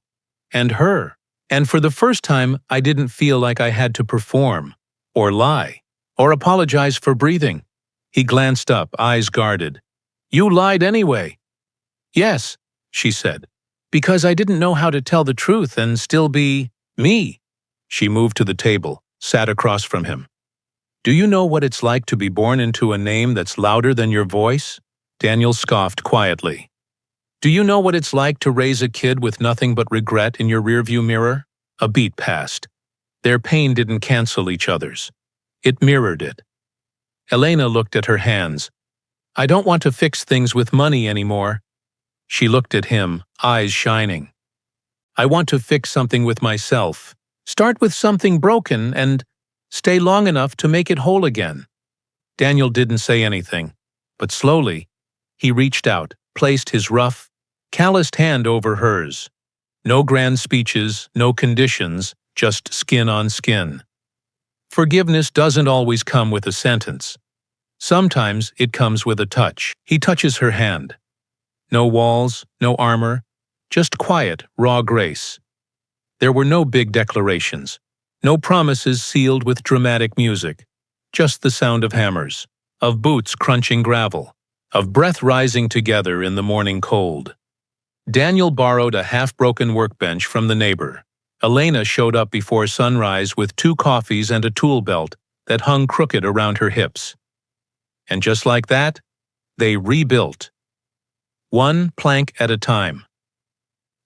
and her, and for the first time I didn't feel like I had to perform, or lie, or apologize for breathing. He glanced up, eyes guarded. You lied anyway. Yes, she said, because I didn't know how to tell the truth and still be me. She moved to the table, sat across from him. Do you know what it's like to be born into a name that's louder than your voice? Daniel scoffed quietly. Do you know what it's like to raise a kid with nothing but regret in your rearview mirror? A beat passed. Their pain didn't cancel each other's. It mirrored it. Elena looked at her hands. I don't want to fix things with money anymore. She looked at him, eyes shining. I want to fix something with myself. Start with something broken and stay long enough to make it whole again. Daniel didn't say anything, but slowly, he reached out, placed his rough, calloused hand over hers. No grand speeches, no conditions, just skin on skin. Forgiveness doesn't always come with a sentence. Sometimes it comes with a touch. He touches her hand. No walls, no armor, just quiet, raw grace. There were no big declarations, no promises sealed with dramatic music, just the sound of hammers, of boots crunching gravel, of breath rising together in the morning cold. Daniel borrowed a half-broken workbench from the neighbor. Elena showed up before sunrise with 2 coffees and a tool belt that hung crooked around her hips. And just like that, they rebuilt. One plank at a time.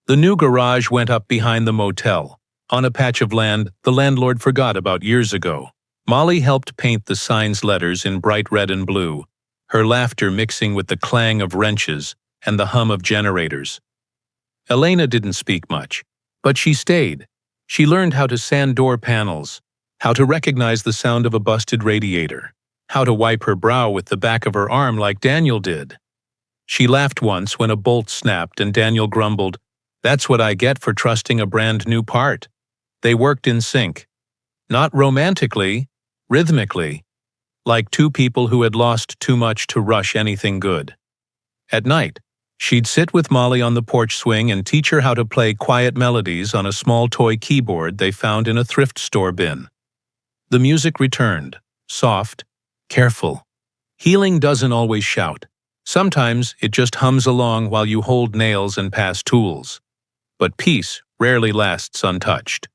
The new garage went up behind the motel, on a patch of land the landlord forgot about years ago. Molly helped paint the sign's letters in bright red and blue, her laughter mixing with the clang of wrenches and the hum of generators. Elena didn't speak much, but she stayed. She learned how to sand door panels, how to recognize the sound of a busted radiator, how to wipe her brow with the back of her arm like Daniel did. She laughed once when a bolt snapped and Daniel grumbled, "That's what I get for trusting a brand new part." They worked in sync. Not romantically, rhythmically, like two people who had lost too much to rush anything good. At night, she'd sit with Molly on the porch swing and teach her how to play quiet melodies on a small toy keyboard they found in a thrift store bin. The music returned, soft, careful. Healing doesn't always shout. Sometimes it just hums along while you hold nails and pass tools. But peace rarely lasts untouched.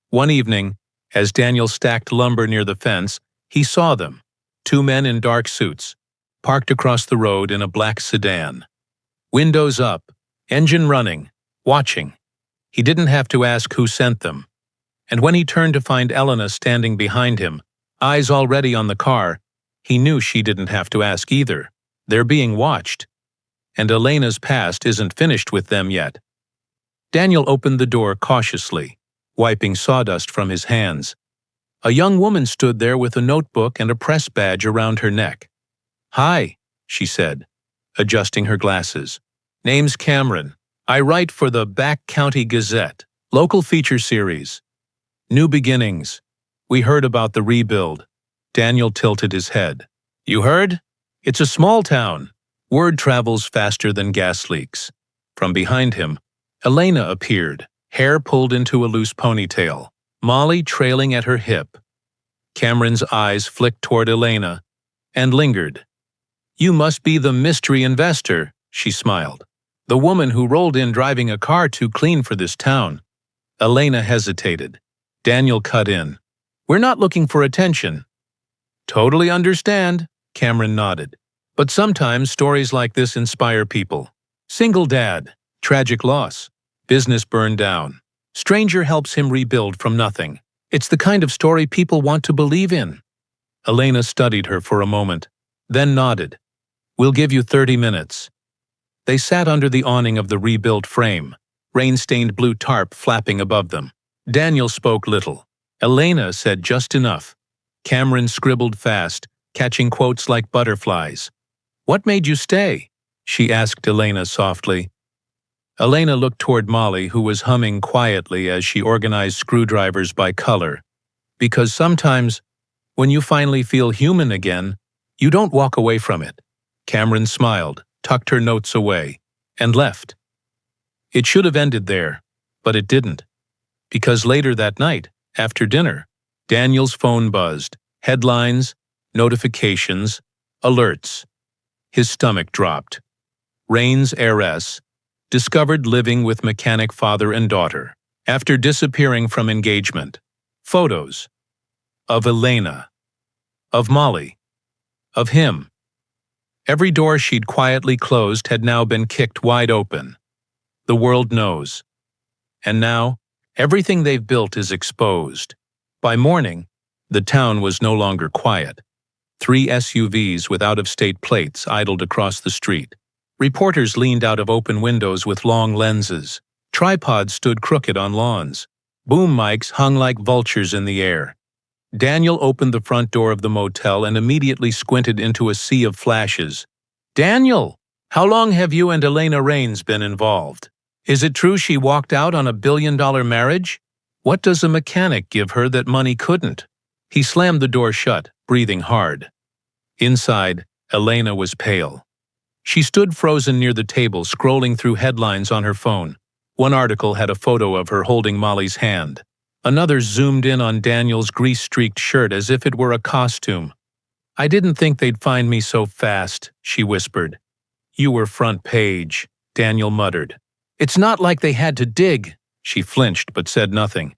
One evening, as Daniel stacked lumber near the fence, he saw them, two men in dark suits, parked across the road in a black sedan. Windows up, engine running, watching. He didn't have to ask who sent them. And when he turned to find Elena standing behind him, eyes already on the car, he knew she didn't have to ask either. They're being watched. And Elena's past isn't finished with them yet. Daniel opened the door cautiously, wiping sawdust from his hands. A young woman stood there with a notebook and a press badge around her neck. "Hi," she said, adjusting her glasses. "Name's Cameron. I write for the Back County Gazette, local feature series. New beginnings. We heard about the rebuild." Daniel tilted his head. "You heard? It's a small town. Word travels faster than gas leaks." From behind him, Elena appeared, hair pulled into a loose ponytail, Molly trailing at her hip. Cameron's eyes flicked toward Elena and lingered. "You must be the mystery investor," she smiled. "The woman who rolled in driving a car too clean for this town." Elena hesitated. Daniel cut in. "We're not looking for attention." "Totally understand," Cameron nodded. "But sometimes stories like this inspire people. Single dad, tragic loss, business burned down. Stranger helps him rebuild from nothing. It's the kind of story people want to believe in." Elena studied her for a moment, then nodded. "We'll give you 30 minutes. They sat under the awning of the rebuilt frame, rain-stained blue tarp flapping above them. Daniel spoke little. Elena said just enough. Cameron scribbled fast, catching quotes like butterflies. "What made you stay?" she asked Elena softly. Elena looked toward Molly, who was humming quietly as she organized screwdrivers by color. "Because sometimes, when you finally feel human again, you don't walk away from it." Cameron smiled, tucked her notes away, and left. It should have ended there, but it didn't. Because later that night, after dinner, Daniel's phone buzzed. Headlines, notifications, alerts. His stomach dropped. Billionaire Heiress discovered living with mechanic father and daughter after disappearing from engagement. Photos. Of Elena. Of Molly. Of him. Every door she'd quietly closed had now been kicked wide open. The world knows. And now, everything they've built is exposed. By morning, the town was no longer quiet. 3 SUVs with out-of-state plates idled across the street. Reporters leaned out of open windows with long lenses. Tripods stood crooked on lawns. Boom mics hung like vultures in the air. Daniel opened the front door of the motel and immediately squinted into a sea of flashes. "Daniel, how long have you and Elena Raines been involved? Is it true she walked out on a billion-dollar marriage? What does a mechanic give her that money couldn't?" He slammed the door shut, breathing hard. Inside, Elena was pale. She stood frozen near the table, scrolling through headlines on her phone. One article had a photo of her holding Molly's hand. Another zoomed in on Daniel's grease-streaked shirt as if it were a costume. "I didn't think they'd find me so fast," she whispered. "You were front page," Daniel muttered. "It's not like they had to dig." She flinched but said nothing.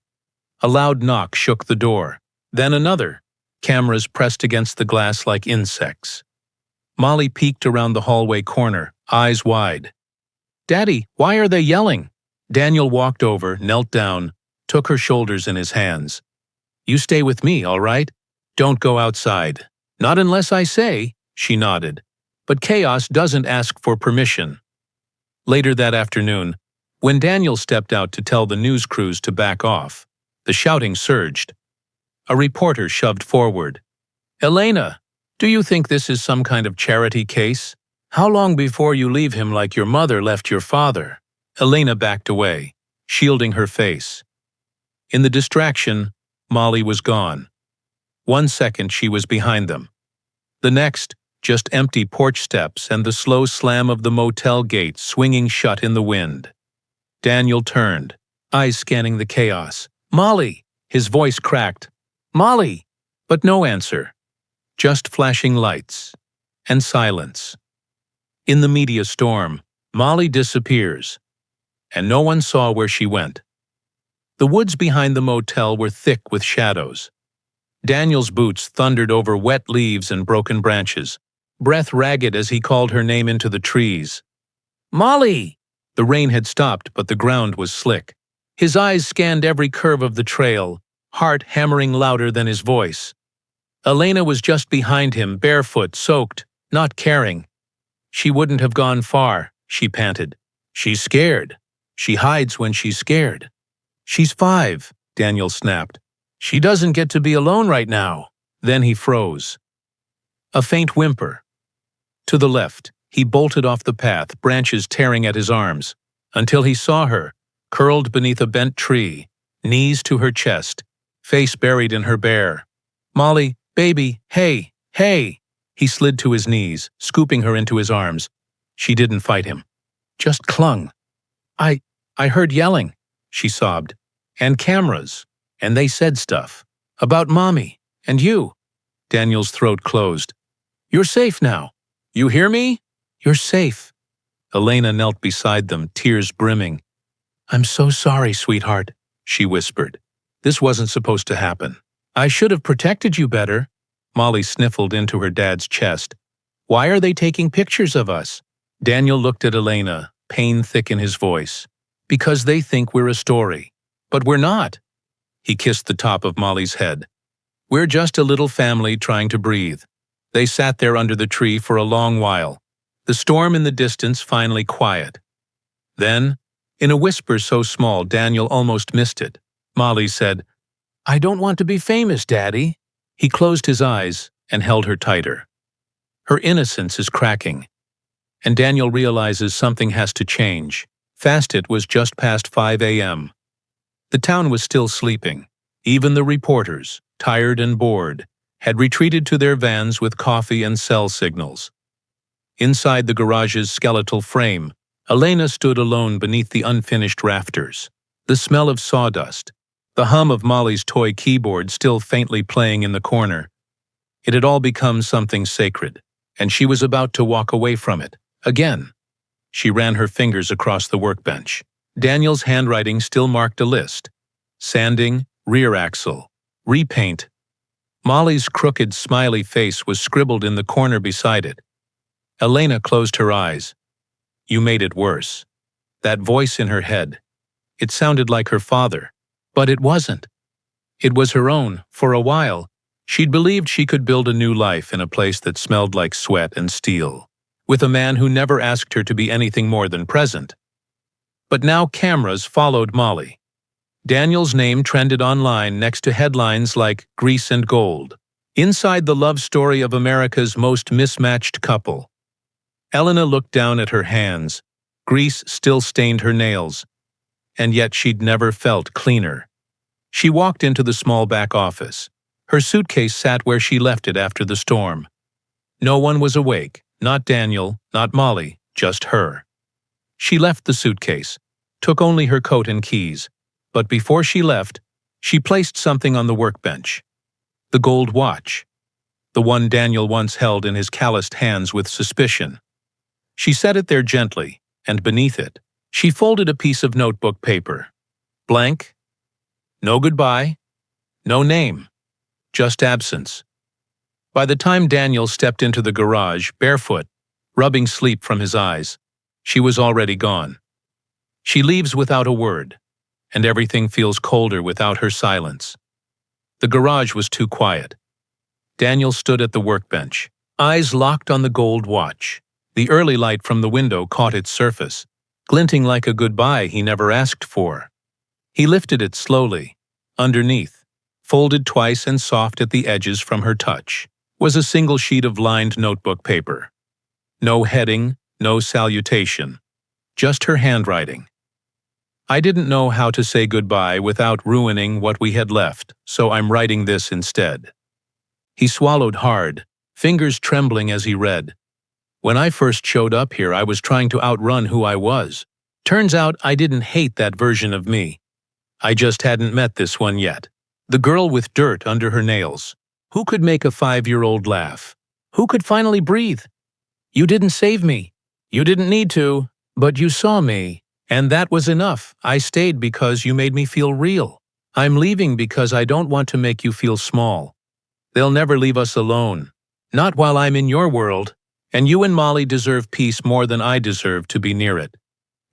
A loud knock shook the door. Then another. cameras pressed against the glass like insects. Molly peeked around the hallway corner, eyes wide. "Daddy, why are they yelling?" Daniel walked over, knelt down, took her shoulders in his hands. "You stay with me, all right? Don't go outside." "Not unless I say," she nodded. But chaos doesn't ask for permission. Later that afternoon, when Daniel stepped out to tell the news crews to back off, the shouting surged. A reporter shoved forward. "Elena, do you think this is some kind of charity case? How long before you leave him like your mother left your father?" Elena backed away, shielding her face. In the distraction, Molly was gone. 1 second she was behind them. The next, just empty porch steps and the slow slam of the motel gate swinging shut in the wind. Daniel turned, eyes scanning the chaos. "Molly!" His voice cracked. "Molly!" But no answer. Just flashing lights. And silence. In the media storm, Molly disappears. And no one saw where she went. The woods behind the motel were thick with shadows. Daniel's boots thundered over wet leaves and broken branches, breath ragged as he called her name into the trees. "Molly!" The rain had stopped, but the ground was slick. His eyes scanned every curve of the trail, heart hammering louder than his voice. Elena was just behind him, barefoot, soaked, not caring. "She wouldn't have gone far," she panted. "She's scared. She hides when she's scared." "She's 5, Daniel snapped. "She doesn't get to be alone right now." Then he froze. A faint whimper. To the left, he bolted off the path, branches tearing at his arms, until he saw her, curled beneath a bent tree, knees to her chest, face buried in her bear. "Molly, baby, hey, hey!" He slid to his knees, scooping her into his arms. She didn't fight him, just clung. I heard yelling," she sobbed, "and cameras, and they said stuff. About Mommy, and you." Daniel's throat closed. "You're safe now. You hear me? You're safe." Elena knelt beside them, tears brimming. "I'm so sorry, sweetheart," she whispered. "This wasn't supposed to happen. I should have protected you better." Molly sniffled into her dad's chest. "Why are they taking pictures of us?" Daniel looked at Elena, pain thick in his voice. "Because they think we're a story. But we're not." He kissed the top of Molly's head. "We're just a little family trying to breathe." They sat there under the tree for a long while, the storm in the distance finally quiet. Then, in a whisper so small Daniel almost missed it, Molly said, "I don't want to be famous, Daddy." He closed his eyes and held her tighter. Her innocence is cracking. And Daniel realizes something has to change. Fast it was just past 5 a.m. The town was still sleeping. Even the reporters, tired and bored, had retreated to their vans with coffee and cell signals. Inside the garage's skeletal frame, Elena stood alone beneath the unfinished rafters. The smell of sawdust, the hum of Molly's toy keyboard still faintly playing in the corner. It had all become something sacred, and she was about to walk away from it, again. She ran her fingers across the workbench. Daniel's handwriting still marked a list. Sanding, rear axle, repaint. Molly's crooked, smiley face was scribbled in the corner beside it. Elena closed her eyes. "You made it worse." That voice in her head. It sounded like her father, but it wasn't. It was her own. For a while, she'd believed she could build a new life in a place that smelled like sweat and steel, with a man who never asked her to be anything more than present. But now cameras followed Molly. Daniel's name trended online next to headlines like "Grease and Gold," inside the love story of America's most mismatched couple. Elena looked down at her hands. Grease still stained her nails, and yet she'd never felt cleaner. She walked into the small back office. Her suitcase sat where she left it after the storm. No one was awake, not Daniel, not Molly, just her. She left the suitcase, took only her coat and keys, but before she left, she placed something on the workbench. The gold watch. The one Daniel once held in his calloused hands with suspicion. She set it there gently, and beneath it, she folded a piece of notebook paper. Blank. No goodbye. No name. Just absence. By the time Daniel stepped into the garage, barefoot, rubbing sleep from his eyes, she was already gone. She leaves without a word, and everything feels colder without her silence. The garage was too quiet. Daniel stood at the workbench, eyes locked on the gold watch. The early light from the window caught its surface, glinting like a goodbye he never asked for. He lifted it slowly. Underneath, folded twice and soft at the edges from her touch, was a single sheet of lined notebook paper. No heading, no salutation, just her handwriting. I didn't know how to say goodbye without ruining what we had left, so I'm writing this instead. He swallowed hard, fingers trembling as he read. When I first showed up here, I was trying to outrun who I was. Turns out I didn't hate that version of me. I just hadn't met this one yet. The girl with dirt under her nails. Who could make a 5-year-old laugh? Who could finally breathe? You didn't save me. You didn't need to, but you saw me. And that was enough. I stayed because you made me feel real. I'm leaving because I don't want to make you feel small. They'll never leave us alone. Not while I'm in your world. And you and Molly deserve peace more than I deserve to be near it.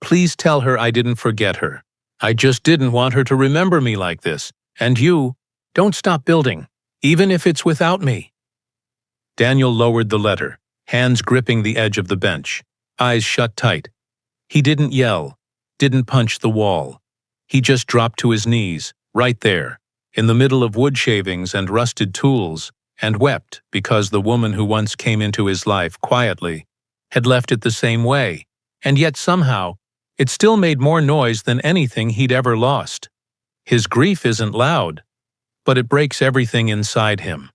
Please tell her I didn't forget her. I just didn't want her to remember me like this. And you, don't stop building, even if it's without me. Daniel lowered the letter, hands gripping the edge of the bench, eyes shut tight. He didn't yell, didn't punch the wall. He just dropped to his knees, right there, in the middle of wood shavings and rusted tools, and wept because the woman who once came into his life quietly had left it the same way, and yet somehow it still made more noise than anything he'd ever lost. His grief isn't loud, but it breaks everything inside him.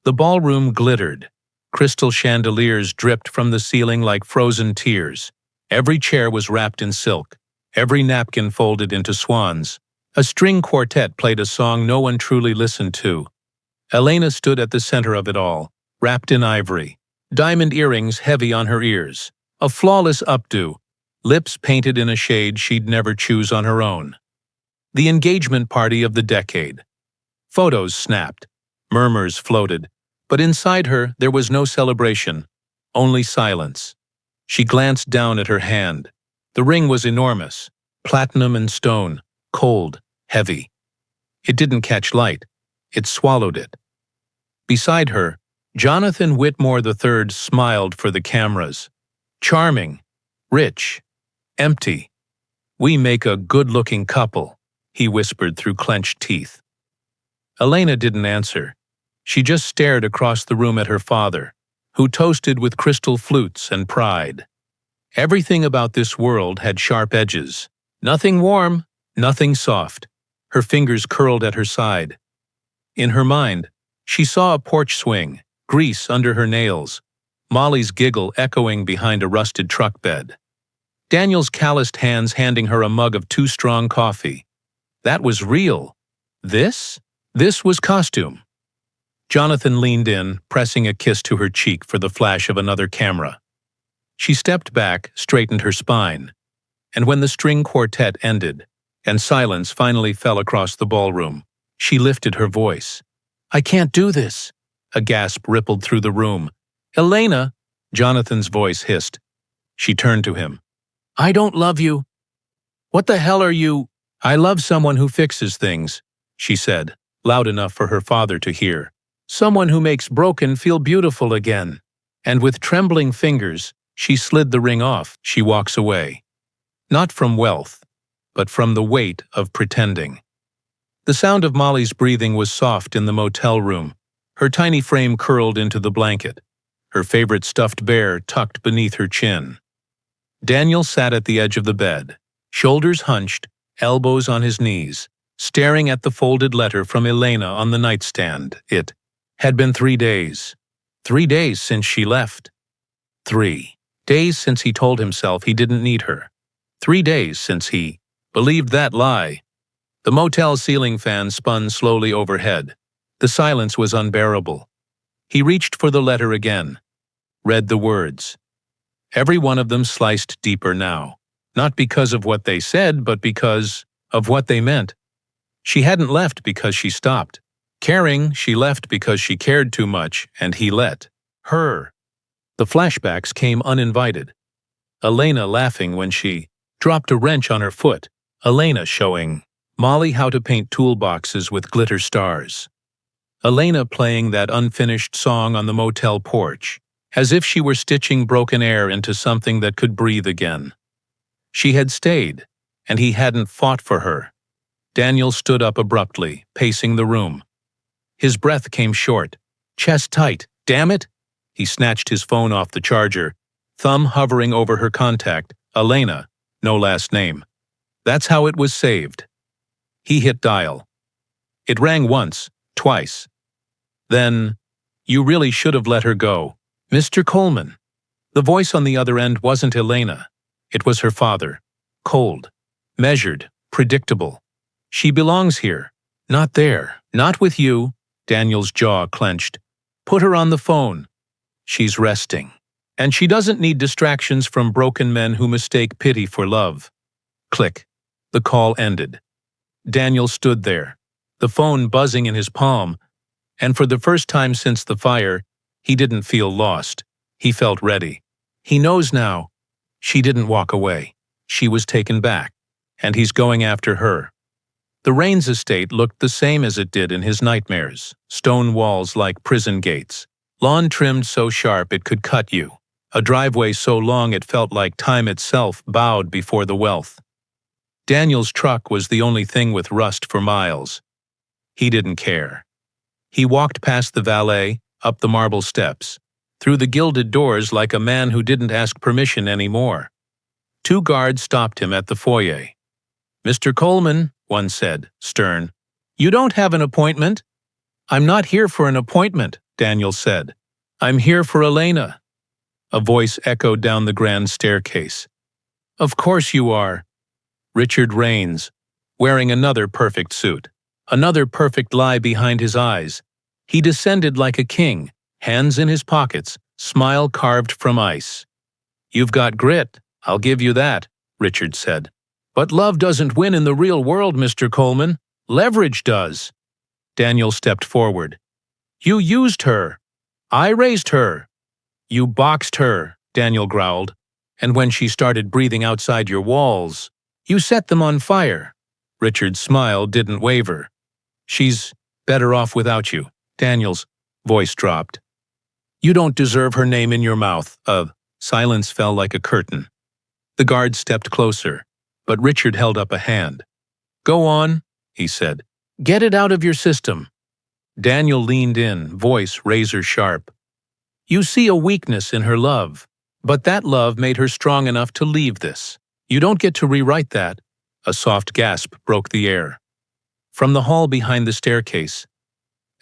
The ballroom glittered. Crystal chandeliers dripped from the ceiling like frozen tears. Every chair was wrapped in silk, every napkin folded into swans. A string quartet played a song no one truly listened to. Elena stood at the center of it all, wrapped in ivory, diamond earrings heavy on her ears, a flawless updo, lips painted in a shade she'd never choose on her own. The engagement party of the decade. Photos snapped, murmurs floated, but inside her there was no celebration, only silence. She glanced down at her hand. The ring was enormous, platinum and stone, cold, heavy. It didn't catch light. It swallowed it. Beside her, Jonathan Whitmore III smiled for the cameras. Charming, rich, empty. We make a good-looking couple, he whispered through clenched teeth. Elena didn't answer. She just stared across the room at her father, who toasted with crystal flutes and pride. Everything about this world had sharp edges. Nothing warm, nothing soft. Her fingers curled at her side. In her mind, she saw a porch swing, grease under her nails, Molly's giggle echoing behind a rusted truck bed. Daniel's calloused hands handing her a mug of too-strong coffee. That was real. This was costume. Jonathan leaned in, pressing a kiss to her cheek for the flash of another camera. She stepped back, straightened her spine. And when the string quartet ended, and silence finally fell across the ballroom, she lifted her voice. I can't do this. A gasp rippled through the room. Elena, Jonathan's voice hissed. She turned to him. I don't love you. What the hell are you? I love someone who fixes things, she said, loud enough for her father to hear. Someone who makes broken feel beautiful again. And with trembling fingers, she slid the ring off. She walks away. Not from wealth, but from the weight of pretending. The sound of Molly's breathing was soft in the motel room, her tiny frame curled into the blanket, her favorite stuffed bear tucked beneath her chin. Daniel sat at the edge of the bed, shoulders hunched, elbows on his knees, staring at the folded letter from Elena on the nightstand. It had been 3 days. 3 days since she left. 3 days since he told himself he didn't need her. 3 days since he believed that lie. The motel ceiling fan spun slowly overhead. The silence was unbearable. He reached for the letter again, read the words. Every one of them sliced deeper now, not because of what they said, but because of what they meant. She hadn't left because she stopped. Caring, she left because she cared too much, and he let her. The flashbacks came uninvited. Elena laughing when she dropped a wrench on her foot. Elena showing Molly how to paint toolboxes with glitter stars. Elena playing that unfinished song on the motel porch, as if she were stitching broken air into something that could breathe again. She had stayed, and he hadn't fought for her. Daniel stood up abruptly, pacing the room. His breath came short. Chest tight. Damn it! He snatched his phone off the charger, thumb hovering over her contact. Elena, no last name. That's how it was saved. He hit dial. It rang once, twice. Then, "You really should have let her go. Mr. Coleman." The voice on the other end wasn't Elena. It was her father. Cold, measured, predictable. "She belongs here. Not there. Not with you." Daniel's jaw clenched. "Put her on the phone. She's resting. And she doesn't need distractions from broken men who mistake pity for love." Click. The call ended. Daniel stood there, the phone buzzing in his palm, and for the first time since the fire, he didn't feel lost. He felt ready. He knows now. She didn't walk away. She was taken back, and he's going after her. The Raines estate looked the same as it did in his nightmares, stone walls like prison gates, lawn trimmed so sharp it could cut you, a driveway so long it felt like time itself bowed before the wealth. Daniel's truck was the only thing with rust for miles. He didn't care. He walked past the valet, up the marble steps, through the gilded doors like a man who didn't ask permission anymore. 2 guards stopped him at the foyer. "Mr. Coleman," one said, stern, "you don't have an appointment?" "I'm not here for an appointment," Daniel said. "I'm here for Elena." A voice echoed down the grand staircase. "Of course you are." Richard Raines, wearing another perfect suit, another perfect lie behind his eyes. He descended like a king, hands in his pockets, smile carved from ice. "You've got grit, I'll give you that," Richard said. "But love doesn't win in the real world, Mr. Coleman. Leverage does." Daniel stepped forward. "You used her. I raised her." "You boxed her," Daniel growled. "And when she started breathing outside your walls, you set them on fire." Richard's smile didn't waver. "She's better off without you." Daniel's voice dropped. "You don't deserve her name in your mouth." Silence fell like a curtain. The guard stepped closer, but Richard held up a hand. "Go on," he said. "Get it out of your system." Daniel leaned in, voice razor sharp. "You see a weakness in her love, but that love made her strong enough to leave this. You don't get to rewrite that." A soft gasp broke the air. From the hall behind the staircase,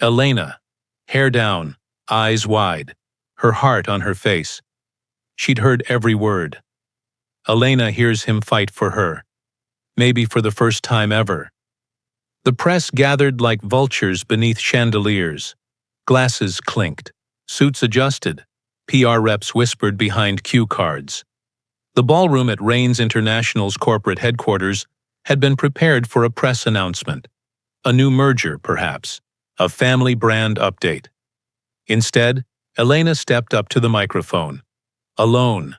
Elena, hair down, eyes wide, her heart on her face. She'd heard every word. Elena hears him fight for her, maybe for the first time ever. The press gathered like vultures beneath chandeliers. Glasses clinked, suits adjusted, PR reps whispered behind cue cards. The ballroom at Raines International's corporate headquarters had been prepared for a press announcement. A new merger, perhaps. A family brand update. Instead, Elena stepped up to the microphone. Alone.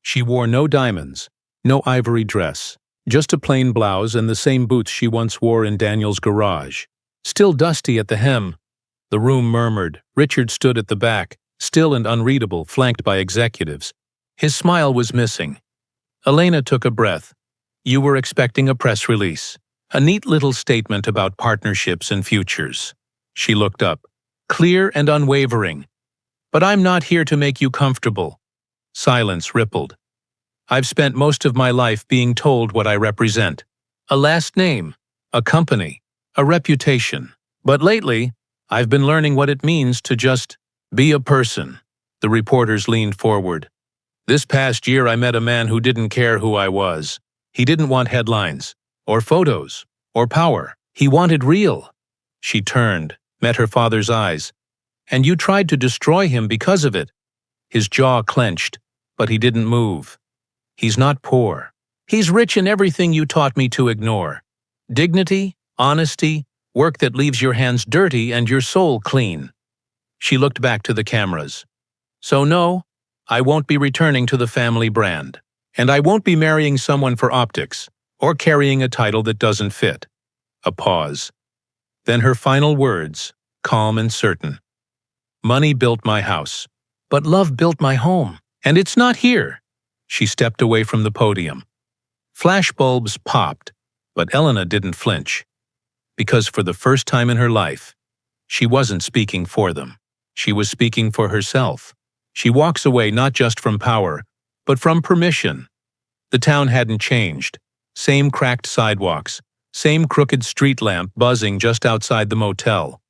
She wore no diamonds, no ivory dress, just a plain blouse and the same boots she once wore in Daniel's garage. Still dusty at the hem. The room murmured. Richard stood at the back, still and unreadable, flanked by executives. His smile was missing. Elena took a breath. "You were expecting a press release. A neat little statement about partnerships and futures." She looked up, clear and unwavering. "But I'm not here to make you comfortable." Silence rippled. "I've spent most of my life being told what I represent. A last name, a company, a reputation. But lately, I've been learning what it means to just be a person." The reporters leaned forward. "This past year I met a man who didn't care who I was. He didn't want headlines, or photos, or power. He wanted real." She turned, met her father's eyes. "And you tried to destroy him because of it." His jaw clenched, but he didn't move. "He's not poor. He's rich in everything you taught me to ignore. Dignity, honesty, Work that leaves your hands dirty and your soul clean. She looked back to the cameras. So no, I won't be returning to the family brand. And I won't be marrying someone for optics, or carrying a title that doesn't fit. A pause. Then her final words, calm and certain. Money built my house, but love built my home, and it's not here. She stepped away from the podium. Flashbulbs popped, but Elena didn't flinch. Because for the first time in her life, she wasn't speaking for them. She was speaking for herself. She walks away not just from power, but from permission. The town hadn't changed. Same cracked sidewalks, same crooked street lamp buzzing just outside the motel.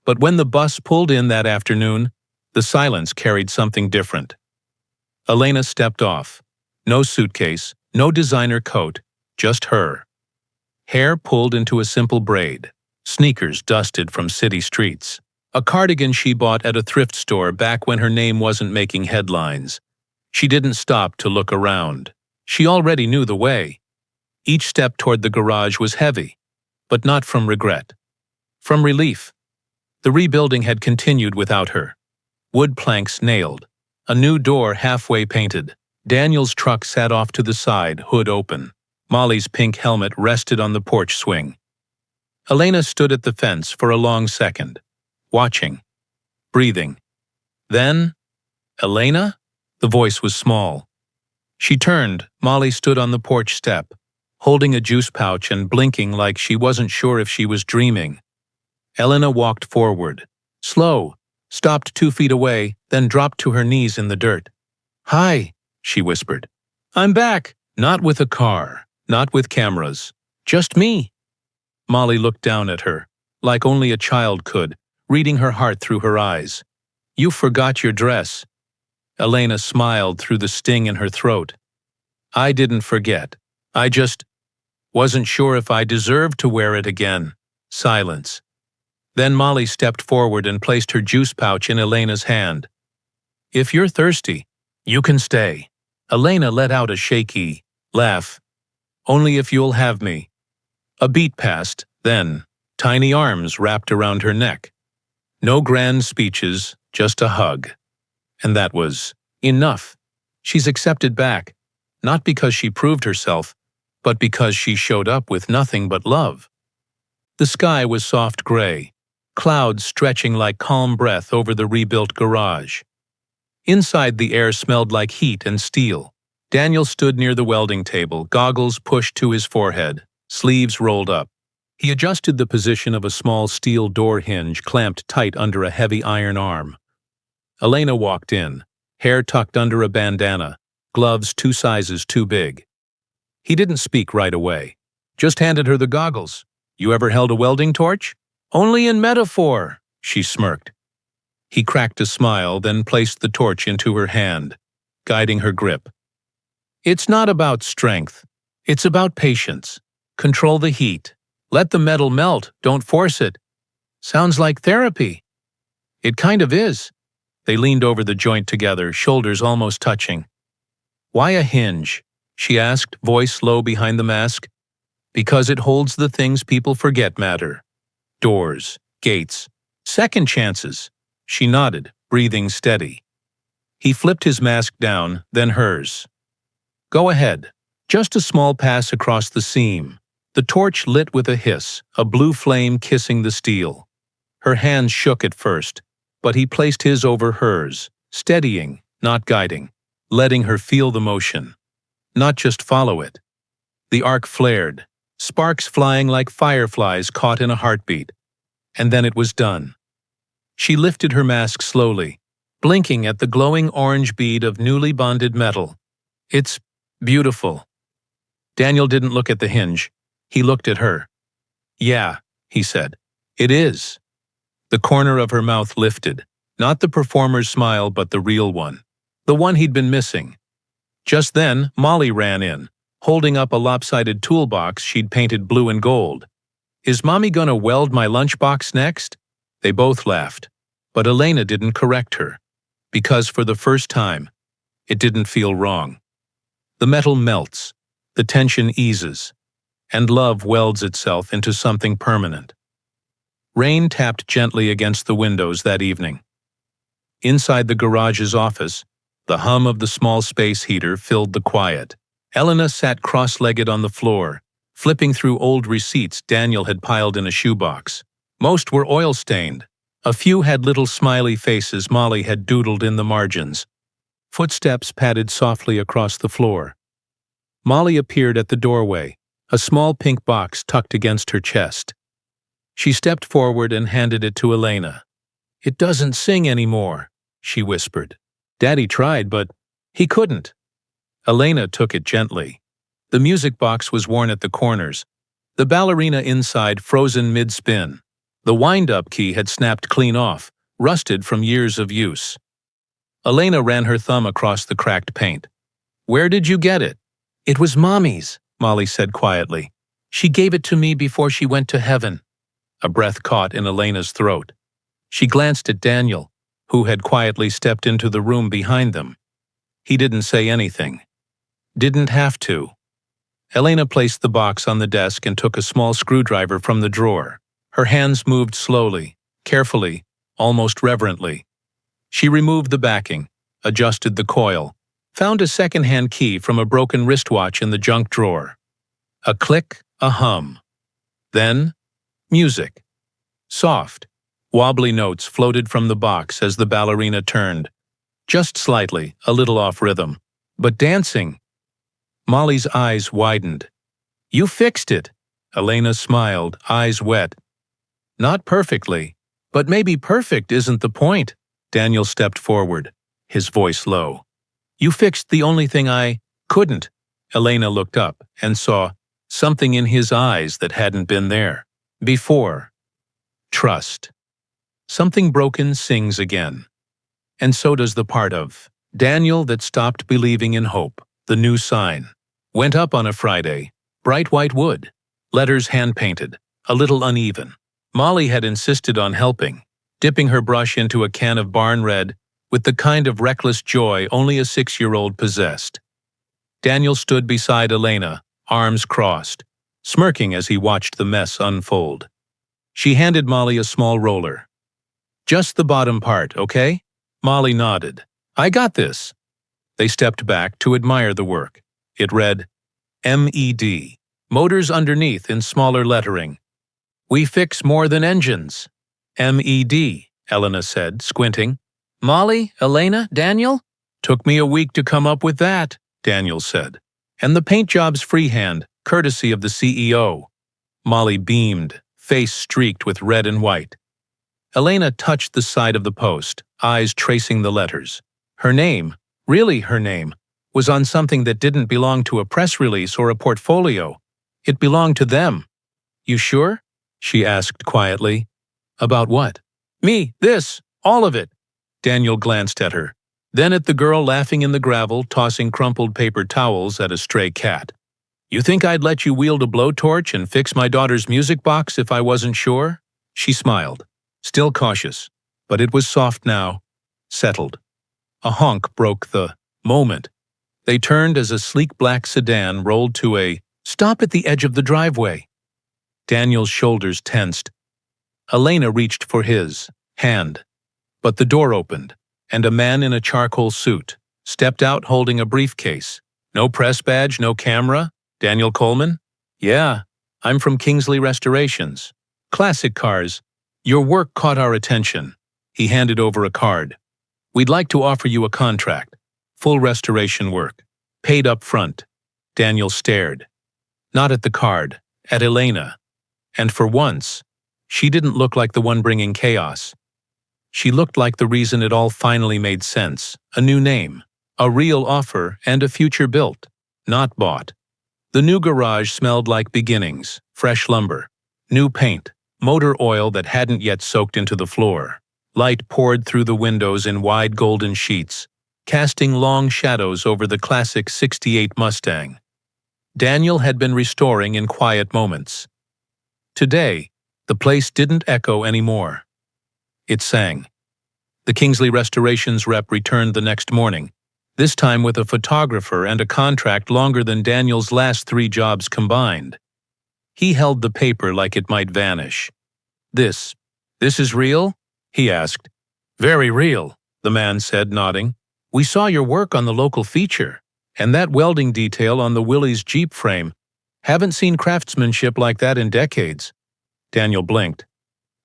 But when the bus pulled in that afternoon, the silence carried something different. Elena stepped off. No suitcase, no designer coat, just her. Hair pulled into a simple braid, sneakers dusted from city streets, a cardigan she bought at a thrift store back when her name wasn't making headlines. She didn't stop to look around. She already knew the way. Each step toward the garage was heavy, but not from regret. From relief. The rebuilding had continued without her. Wood planks nailed, a new door halfway painted. Daniel's truck sat off to the side, hood open. Molly's pink helmet rested on the porch swing. Elena stood at the fence for a long second, watching, breathing. Then, Elena? The voice was small. She turned. Molly stood on the porch step, holding a juice pouch and blinking like she wasn't sure if she was dreaming. Elena walked forward, slow, stopped 2 feet away, then dropped to her knees in the dirt. "Hi," she whispered. "I'm back." Not with a car, not with cameras, just me. Molly looked down at her, like only a child could, reading her heart through her eyes. "You forgot your dress." Elena smiled through the sting in her throat. "I didn't forget. I just wasn't sure if I deserved to wear it again." Silence. Then Molly stepped forward and placed her juice pouch in Elena's hand. "If you're thirsty, you can stay." Elena let out a shaky laugh. "Only if you'll have me." A beat passed, then tiny arms wrapped around her neck. No grand speeches, just a hug. And that was enough. She's accepted back, not because she proved herself, but because she showed up with nothing but love. The sky was soft gray, clouds stretching like calm breath over the rebuilt garage. Inside, the air smelled like heat and steel. Daniel stood near the welding table, goggles pushed to his forehead, sleeves rolled up. He adjusted the position of a small steel door hinge clamped tight under a heavy iron arm. Elena walked in, hair tucked under a bandana, gloves 2 sizes too big. He didn't speak right away, just handed her the goggles. "You ever held a welding torch?" "Only in metaphor," she smirked. He cracked a smile, then placed the torch into her hand, guiding her grip. "It's not about strength. It's about patience. Control the heat. Let the metal melt, don't force it." "Sounds like therapy." "It kind of is." They leaned over the joint together, shoulders almost touching. "Why a hinge?" she asked, voice low behind the mask. "Because it holds the things people forget matter. Doors, gates, second chances." She nodded, breathing steady. He flipped his mask down, then hers. "Go ahead." Just a small pass across the seam. The torch lit with a hiss, a blue flame kissing the steel. Her hands shook at first, but he placed his over hers, steadying, not guiding, letting her feel the motion, not just follow it. The arc flared, sparks flying like fireflies caught in a heartbeat. And then it was done. She lifted her mask slowly, blinking at the glowing orange bead of newly bonded metal. "It's beautiful." Daniel didn't look at the hinge. He looked at her. "Yeah," he said. "It is." The corner of her mouth lifted, not the performer's smile but the real one, the one he'd been missing. Just then, Molly ran in, holding up a lopsided toolbox she'd painted blue and gold. "Is Mommy gonna weld my lunchbox next?" They both laughed, but Elena didn't correct her, because for the first time, it didn't feel wrong. The metal melts, the tension eases, and love welds itself into something permanent. Rain tapped gently against the windows that evening. Inside the garage's office, the hum of the small space heater filled the quiet. Elena sat cross-legged on the floor, flipping through old receipts Daniel had piled in a shoebox. Most were oil-stained. A few had little smiley faces Molly had doodled in the margins. Footsteps padded softly across the floor. Molly appeared at the doorway, a small pink box tucked against her chest. She stepped forward and handed it to Elena. "It doesn't sing anymore," she whispered. "Daddy tried, but he couldn't." Elena took it gently. The music box was worn at the corners, the ballerina inside frozen mid-spin. The wind-up key had snapped clean off, rusted from years of use. Elena ran her thumb across the cracked paint. "Where did you get it?" "It was Mommy's," Molly said quietly. "She gave it to me before she went to heaven." A breath caught in Elena's throat. She glanced at Daniel, who had quietly stepped into the room behind them. He didn't say anything. Didn't have to. Elena placed the box on the desk and took a small screwdriver from the drawer. Her hands moved slowly, carefully, almost reverently. She removed the backing, adjusted the coil, found a second-hand key from a broken wristwatch in the junk drawer. A click, a hum. Then, music. Soft, wobbly notes floated from the box as the ballerina turned. Just slightly, a little off rhythm, but dancing. Molly's eyes widened. "You fixed it." Elena smiled, eyes wet. "Not perfectly, but maybe perfect isn't the point." Daniel stepped forward, his voice low. "You fixed the only thing I couldn't." Elena looked up and saw something in his eyes that hadn't been there before. Trust. Something broken sings again. And so does the part of Daniel that stopped believing in hope. The new sign went up on a Friday, bright white wood, letters hand-painted, a little uneven. Molly had insisted on helping, dipping her brush into a can of barn red with the kind of reckless joy only a 6-year-old possessed. Daniel stood beside Elena, arms crossed, smirking as he watched the mess unfold. She handed Molly a small roller. "Just the bottom part, okay?" Molly nodded. "I got this." They stepped back to admire the work. It read, MED, motors underneath in smaller lettering. "We fix more than engines." MED, Elena said, squinting. "Molly, Elena, Daniel? Took me a week to come up with that," Daniel said. "And the paint job's freehand, courtesy of the CEO." Molly beamed, face streaked with red and white. Elena touched the side of the post, eyes tracing the letters. Her name, really her name, was on something that didn't belong to a press release or a portfolio. It belonged to them. "You sure?" she asked quietly. "About what?" "Me, this, all of it." Daniel glanced at her, then at the girl laughing in the gravel, tossing crumpled paper towels at a stray cat. "You think I'd let you wield a blowtorch and fix my daughter's music box if I wasn't sure?" She smiled, still cautious, but it was soft now, settled. A honk broke the moment. They turned as a sleek black sedan rolled to a stop at the edge of the driveway. Daniel's shoulders tensed. Elena reached for his hand, but the door opened, and a man in a charcoal suit stepped out holding a briefcase. "No press badge, no camera? Daniel Coleman?" "Yeah, I'm from Kingsley Restorations. Classic cars. Your work caught our attention." He handed over a card. "We'd like to offer you a contract. Full restoration work. Paid up front." Daniel stared. Not at the card, at Elena. And for once, she didn't look like the one bringing chaos. She looked like the reason it all finally made sense. A new name, a real offer, and a future built, not bought. The new garage smelled like beginnings, fresh lumber, new paint, motor oil that hadn't yet soaked into the floor. Light poured through the windows in wide golden sheets, casting long shadows over the classic '68 Mustang. Daniel had been restoring in quiet moments. Today, the place didn't echo anymore. It sang. The Kingsley Restorations rep returned the next morning, this time with a photographer and a contract longer than Daniel's last 3 jobs combined. He held the paper like it might vanish. "This "This is real?" he asked. "Very real," the man said, nodding. "We saw your work on the local feature, and that welding detail on the Willys Jeep frame. Haven't seen craftsmanship like that in decades." Daniel blinked.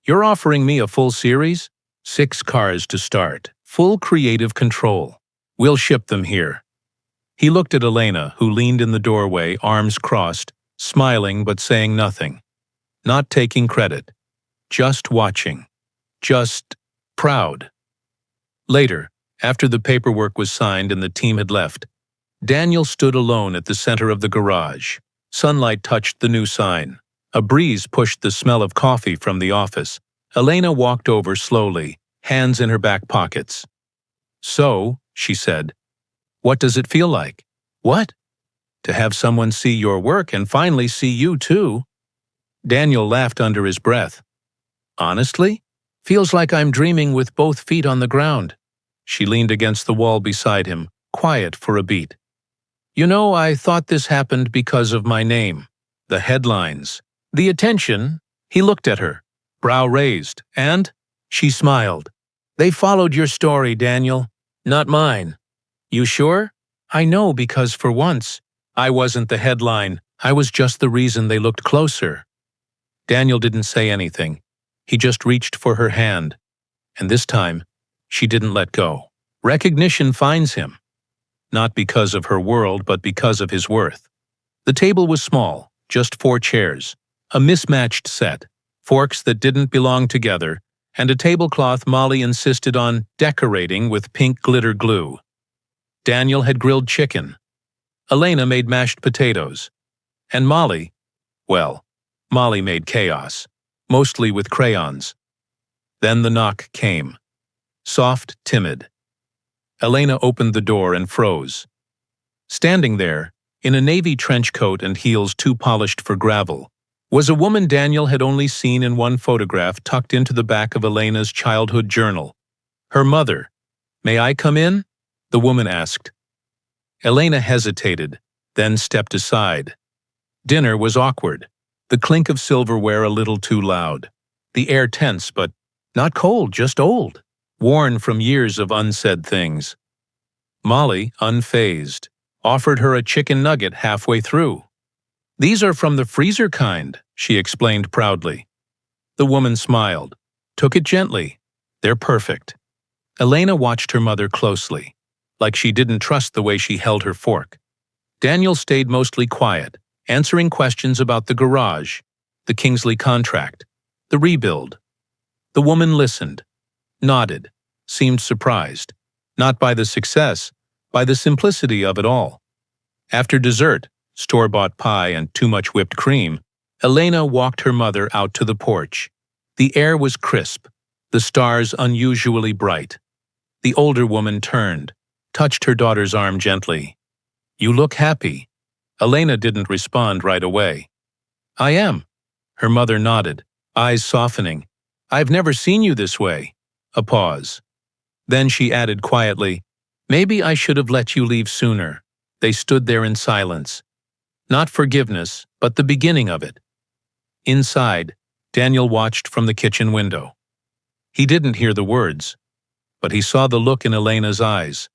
"You're offering me a full series? 6 cars to start. Full creative control. We'll ship them here." He looked at Elena, who leaned in the doorway, arms crossed, smiling but saying nothing. Not taking credit. Just watching. Just proud. Later, after the paperwork was signed and the team had left, Daniel stood alone at the center of the garage. Sunlight touched the new sign. A breeze pushed the smell of coffee from the office. Elena walked over slowly, hands in her back pockets. "So," she said, "what does it feel like?" "What?" "To have someone see your work and finally see you too." Daniel laughed under his breath. "Honestly? Feels like I'm dreaming with both feet on the ground." She leaned against the wall beside him, quiet for a beat. "You know, I thought this happened because of my name. The headlines. The attention." He looked at her, brow raised, and she smiled. "They followed your story, Daniel, not mine." "You sure?" "I know, because for once, I wasn't the headline. I was just the reason they looked closer." Daniel didn't say anything. He just reached for her hand, and this time, she didn't let go. Recognition finds him, not because of her world, but because of his worth. The table was small, just 4 chairs, a mismatched set, forks that didn't belong together, and a tablecloth Molly insisted on decorating with pink glitter glue. Daniel had grilled chicken. Elena made mashed potatoes. And Molly, well, Molly made chaos, mostly with crayons. Then the knock came. Soft, timid. Elena opened the door and froze. Standing there, in a navy trench coat and heels too polished for gravel, was a woman Daniel had only seen in one photograph tucked into the back of Elena's childhood journal. Her mother. "May I come in?" the woman asked. Elena hesitated, then stepped aside. Dinner was awkward, the clink of silverware a little too loud, the air tense but not cold, just old, worn from years of unsaid things. Molly, unfazed, offered her a chicken nugget halfway through. "These are from the freezer kind," she explained proudly. The woman smiled, took it gently. "They're perfect." Elena watched her mother closely, like she didn't trust the way she held her fork. Daniel stayed mostly quiet, answering questions about the garage, the Kingsley contract, the rebuild. The woman listened, nodded, seemed surprised, not by the success, by the simplicity of it all. After dessert, store-bought pie and too much whipped cream, Elena walked her mother out to the porch. The air was crisp, the stars unusually bright. The older woman turned, touched her daughter's arm gently. "You look happy." Elena didn't respond right away. "I am." Her mother nodded, eyes softening. "I've never seen you this way." A pause. Then she added quietly, "Maybe I should have let you leave sooner." They stood there in silence. Not forgiveness, but the beginning of it. Inside, Daniel watched from the kitchen window. He didn't hear the words, but he saw the look in Elena's eyes,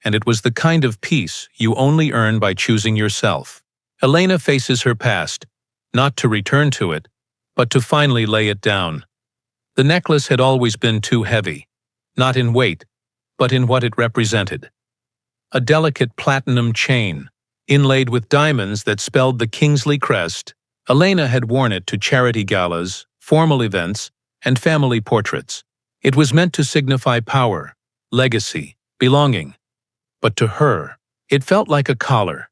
and it was the kind of peace you only earn by choosing yourself. Elena faces her past, not to return to it, but to finally lay it down. The necklace had always been too heavy, not in weight, but in what it represented. A delicate platinum chain, inlaid with diamonds that spelled the Kingsley crest. Elena had worn it to charity galas, formal events, and family portraits. It was meant to signify power, legacy, belonging. But to her, it felt like a collar.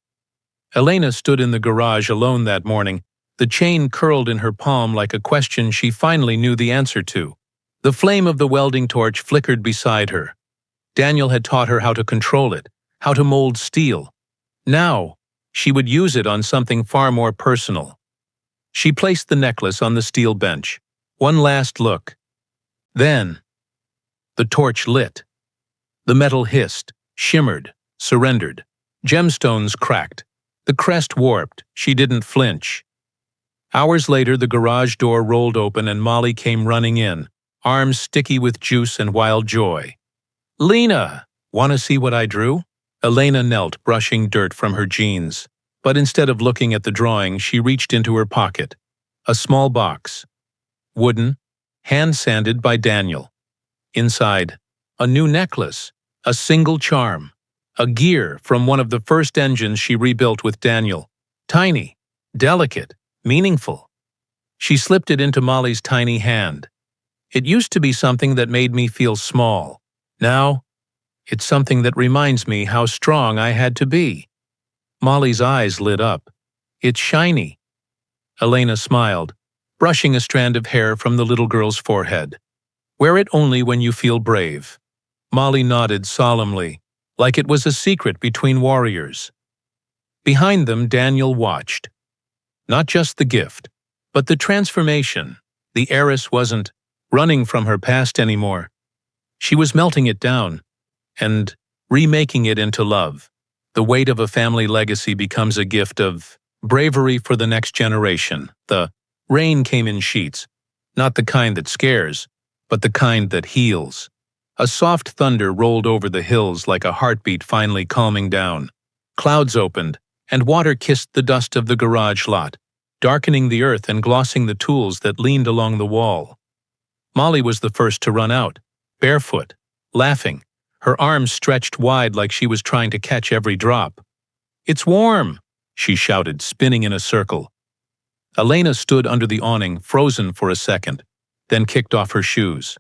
Elena stood in the garage alone that morning, the chain curled in her palm like a question she finally knew the answer to. The flame of the welding torch flickered beside her. Daniel had taught her how to control it, how to mold steel. Now, she would use it on something far more personal. She placed the necklace on the steel bench. One last look. Then, the torch lit. The metal hissed, shimmered, surrendered. Gemstones cracked. The crest warped. She didn't flinch. Hours later, the garage door rolled open and Molly came running in, arms sticky with juice and wild joy. "Lena, wanna see what I drew?" Elena knelt, brushing dirt from her jeans. But instead of looking at the drawing, she reached into her pocket. A small box. Wooden, hand-sanded by Daniel. Inside, a new necklace, a single charm, a gear from one of the first engines she rebuilt with Daniel. Tiny, delicate, meaningful. She slipped it into Molly's tiny hand. "It used to be something that made me feel small. Now, it's something that reminds me how strong I had to be." Molly's eyes lit up. "It's shiny." Elena smiled, brushing a strand of hair from the little girl's forehead. "Wear it only when you feel brave." Molly nodded solemnly, like it was a secret between warriors. Behind them, Daniel watched. Not just the gift, but the transformation. The heiress wasn't running from her past anymore. She was melting it down and remaking it into love. The weight of a family legacy becomes a gift of bravery for the next generation. The rain came in sheets, not the kind that scares, but the kind that heals. A soft thunder rolled over the hills like a heartbeat finally calming down. Clouds opened, and water kissed the dust of the garage lot, darkening the earth and glossing the tools that leaned along the wall. Molly was the first to run out, barefoot, laughing, her arms stretched wide like she was trying to catch every drop. "It's warm!" she shouted, spinning in a circle. Elena stood under the awning, frozen for a second, then kicked off her shoes.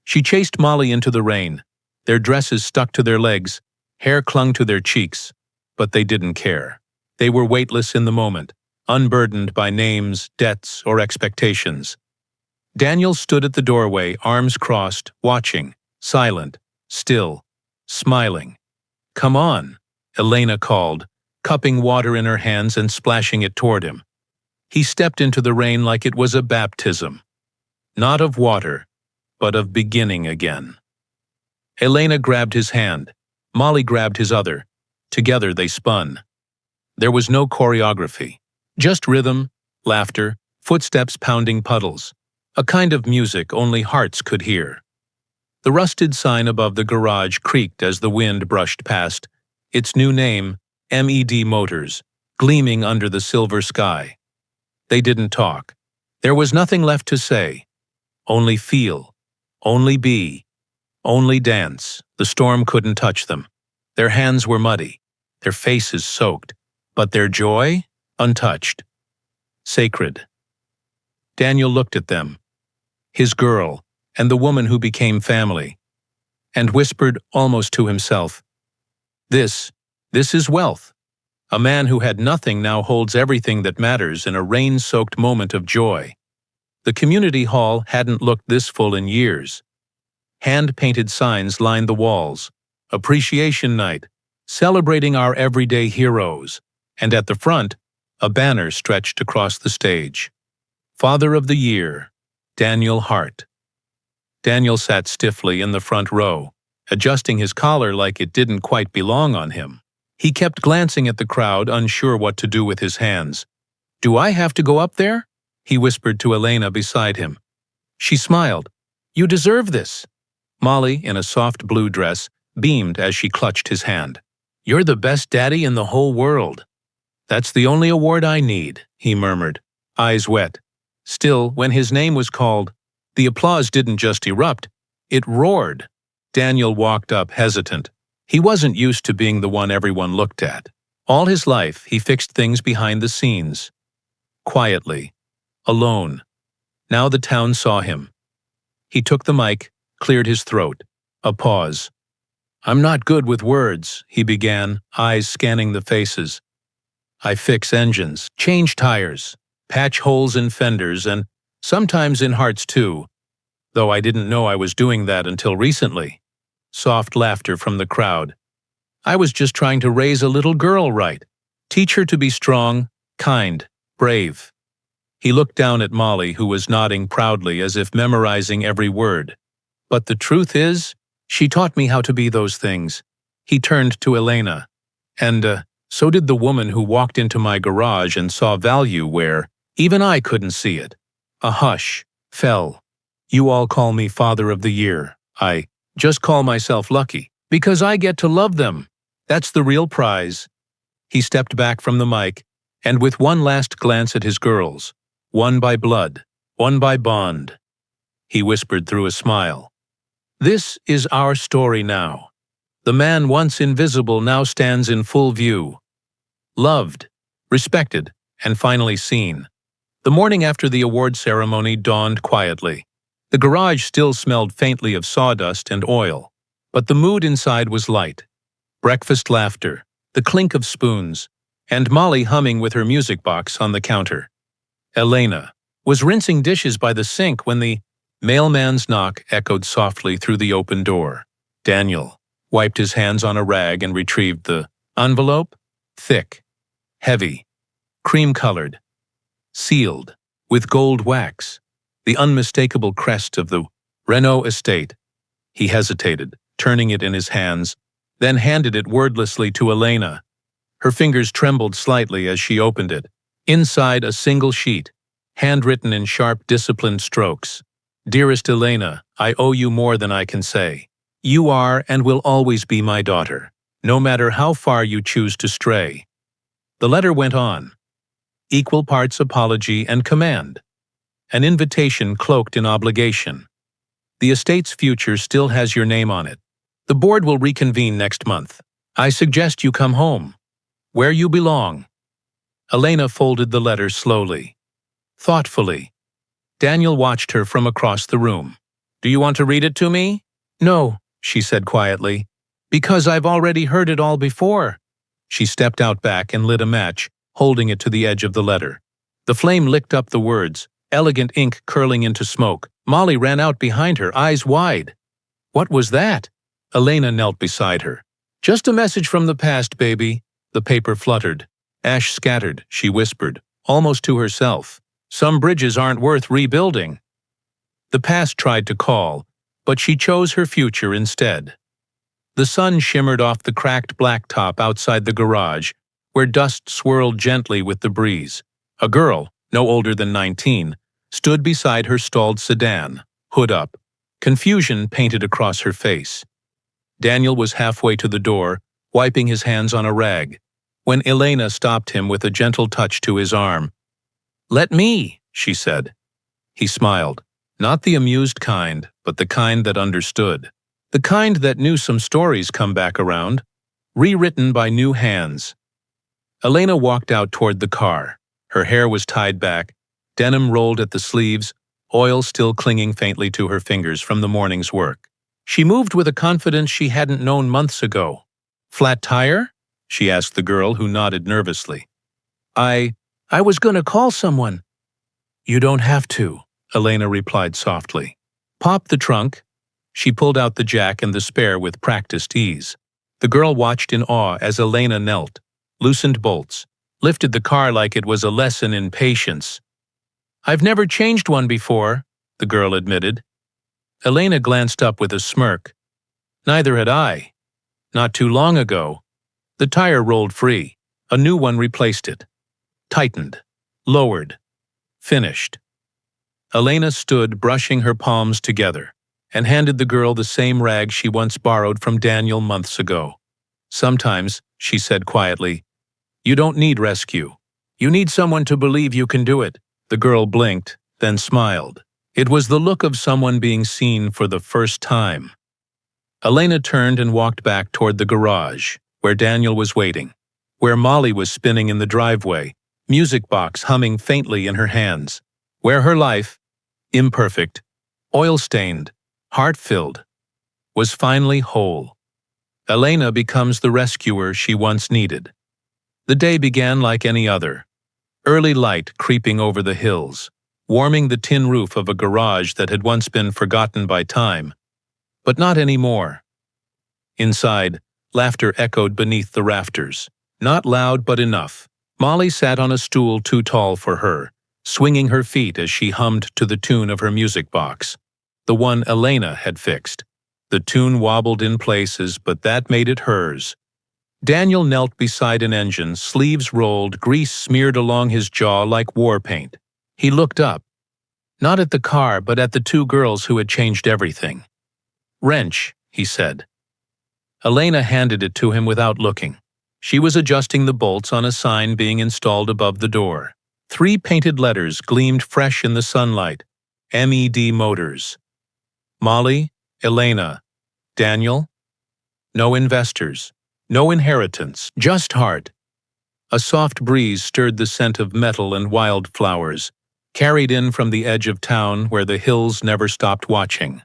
She chased Molly into the rain. Their dresses stuck to their legs, hair clung to their cheeks, but they didn't care. They were weightless in the moment, unburdened by names, debts, or expectations. Daniel stood at the doorway, arms crossed, watching, silent, still, smiling. "Come on," Elena called, cupping water in her hands and splashing it toward him. He stepped into the rain like it was a baptism. Not of water, but of beginning again. Elena grabbed his hand. Molly grabbed his other. Together they spun. There was no choreography. Just rhythm, laughter, footsteps pounding puddles. A kind of music only hearts could hear. The rusted sign above the garage creaked as the wind brushed past, its new name, MED Motors, gleaming under the silver sky. They didn't talk. There was nothing left to say. Only feel. Only be. Only dance. The storm couldn't touch them. Their hands were muddy, their faces soaked, but their joy, untouched. Sacred. Daniel looked at them, his girl, and the woman who became family, and whispered almost to himself, This is wealth. A man who had nothing now holds everything that matters in a rain-soaked moment of joy. The community hall hadn't looked this full in years. Hand-painted signs lined the walls. Appreciation night, celebrating our everyday heroes, and at the front, a banner stretched across the stage. Father of the Year, Daniel Hart. Daniel sat stiffly in the front row, adjusting his collar like it didn't quite belong on him. He kept glancing at the crowd, unsure what to do with his hands. "Do I have to go up there?" he whispered to Elena beside him. She smiled. "You deserve this." Molly, in a soft blue dress, beamed as she clutched his hand. "You're the best daddy in the whole world." "That's the only award I need," he murmured, eyes wet. Still, when his name was called, the applause didn't just erupt, it roared. Daniel walked up, hesitant. He wasn't used to being the one everyone looked at. All his life, he fixed things behind the scenes. Quietly. Alone. Now the town saw him. He took the mic, cleared his throat. A pause. "I'm not good with words," he began, eyes scanning the faces. "I fix engines, change tires, patch holes in fenders, and sometimes in hearts too, though I didn't know I was doing that until recently." Soft laughter from the crowd. "I was just trying to raise a little girl right. Teach her to be strong, kind, brave." He looked down at Molly, who was nodding proudly as if memorizing every word. "But the truth is, she taught me how to be those things." He turned to Elena. "And so did the woman who walked into my garage and saw value where even I couldn't see it." A hush fell. You all call me Father of the Year. I just call myself lucky, because I get to love them. That's the real prize." He stepped back from the mic, and with one last glance at his girls, one by blood, one by bond, he whispered through a smile, "This is our story now. The man once invisible now stands in full view. Loved, respected, and finally seen." The morning after the award ceremony dawned quietly. The garage still smelled faintly of sawdust and oil, but the mood inside was light. Breakfast laughter, the clink of spoons, and Molly humming with her music box on the counter. Elena was rinsing dishes by the sink when the mailman's knock echoed softly through the open door. Daniel wiped his hands on a rag and retrieved the envelope, thick, heavy, cream-colored, sealed, with gold wax, the unmistakable crest of the Renault estate. He hesitated, turning it in his hands, then handed it wordlessly to Elena. Her fingers trembled slightly as she opened it. Inside, a single sheet, handwritten in sharp, disciplined strokes. "Dearest Elena, I owe you more than I can say. You are and will always be my daughter, no matter how far you choose to stray." The letter went on, equal parts apology and command, an invitation cloaked in obligation. "The estate's future still has your name on it. The board will reconvene next month. I suggest you come home, where you belong." Elena folded the letter slowly, thoughtfully. Daniel watched her from across the room. "Do you want to read it to me?" "No," she said quietly, "because I've already heard it all before." She stepped out back and lit a match, holding it to the edge of the letter. The flame licked up the words, elegant ink curling into smoke. Molly ran out behind her, eyes wide. "What was that?" Elena knelt beside her. "Just a message from the past, baby." The paper fluttered. "Ash scattered," she whispered, almost to herself. "Some bridges aren't worth rebuilding." The past tried to call, but she chose her future instead. The sun shimmered off the cracked blacktop outside the garage, where dust swirled gently with the breeze. A girl, no older than 19, stood beside her stalled sedan, hood up, confusion painted across her face. Daniel was halfway to the door, wiping his hands on a rag, when Elena stopped him with a gentle touch to his arm. "Let me," she said. He smiled, not the amused kind, but the kind that understood. The kind that knew some stories come back around, rewritten by new hands. Elena walked out toward the car. Her hair was tied back, denim rolled at the sleeves, oil still clinging faintly to her fingers from the morning's work. She moved with a confidence she hadn't known months ago. "Flat tire?" she asked the girl, who nodded nervously. I was gonna call someone." "You don't have to," Elena replied softly. "Pop the trunk." She pulled out the jack and the spare with practiced ease. The girl watched in awe as Elena knelt, loosened bolts, lifted the car like it was a lesson in patience. "I've never changed one before," the girl admitted. Elena glanced up with a smirk. "Neither had I. Not too long ago." The tire rolled free. A new one replaced it. Tightened, lowered, finished. Elena stood, brushing her palms together, and handed the girl the same rag she once borrowed from Daniel months ago. "Sometimes," she said quietly, "you don't need rescue. You need someone to believe you can do it." The girl blinked, then smiled. It was the look of someone being seen for the first time. Elena turned and walked back toward the garage, where Daniel was waiting, where Molly was spinning in the driveway, music box humming faintly in her hands, where her life, imperfect, oil-stained, heart-filled, was finally whole. Elena becomes the rescuer she once needed. The day began like any other. Early light creeping over the hills, warming the tin roof of a garage that had once been forgotten by time, but not anymore. Inside, laughter echoed beneath the rafters, not loud but enough. Molly sat on a stool too tall for her, swinging her feet as she hummed to the tune of her music box, the one Elena had fixed. The tune wobbled in places, but that made it hers. Daniel knelt beside an engine, sleeves rolled, grease smeared along his jaw like war paint. He looked up. Not at the car, but at the two girls who had changed everything. "Wrench," he said. Elena handed it to him without looking. She was adjusting the bolts on a sign being installed above the door. 3 painted letters gleamed fresh in the sunlight. MED Motors. Molly, Elena, Daniel. No investors, no inheritance, just heart. A soft breeze stirred the scent of metal and wildflowers, carried in from the edge of town where the hills never stopped watching.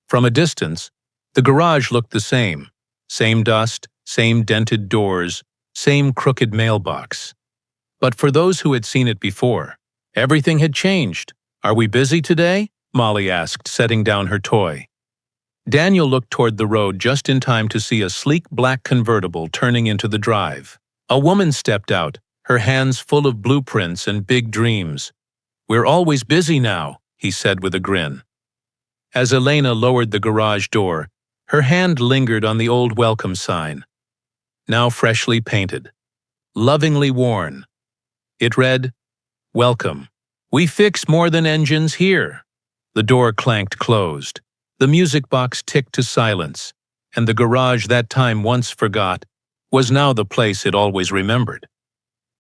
From a distance, the garage looked the same. Same dust, same dented doors, same crooked mailbox. But for those who had seen it before, everything had changed. "Are we busy today?" Molly asked, setting down her toy. Daniel looked toward the road just in time to see a sleek black convertible turning into the drive. A woman stepped out, her hands full of blueprints and big dreams. "We're always busy now," he said with a grin. As Elena lowered the garage door, her hand lingered on the old welcome sign, now freshly painted, lovingly worn. It read, "Welcome. We fix more than engines here." The door clanked closed. The music box ticked to silence, and the garage that time once forgot was now the place it always remembered.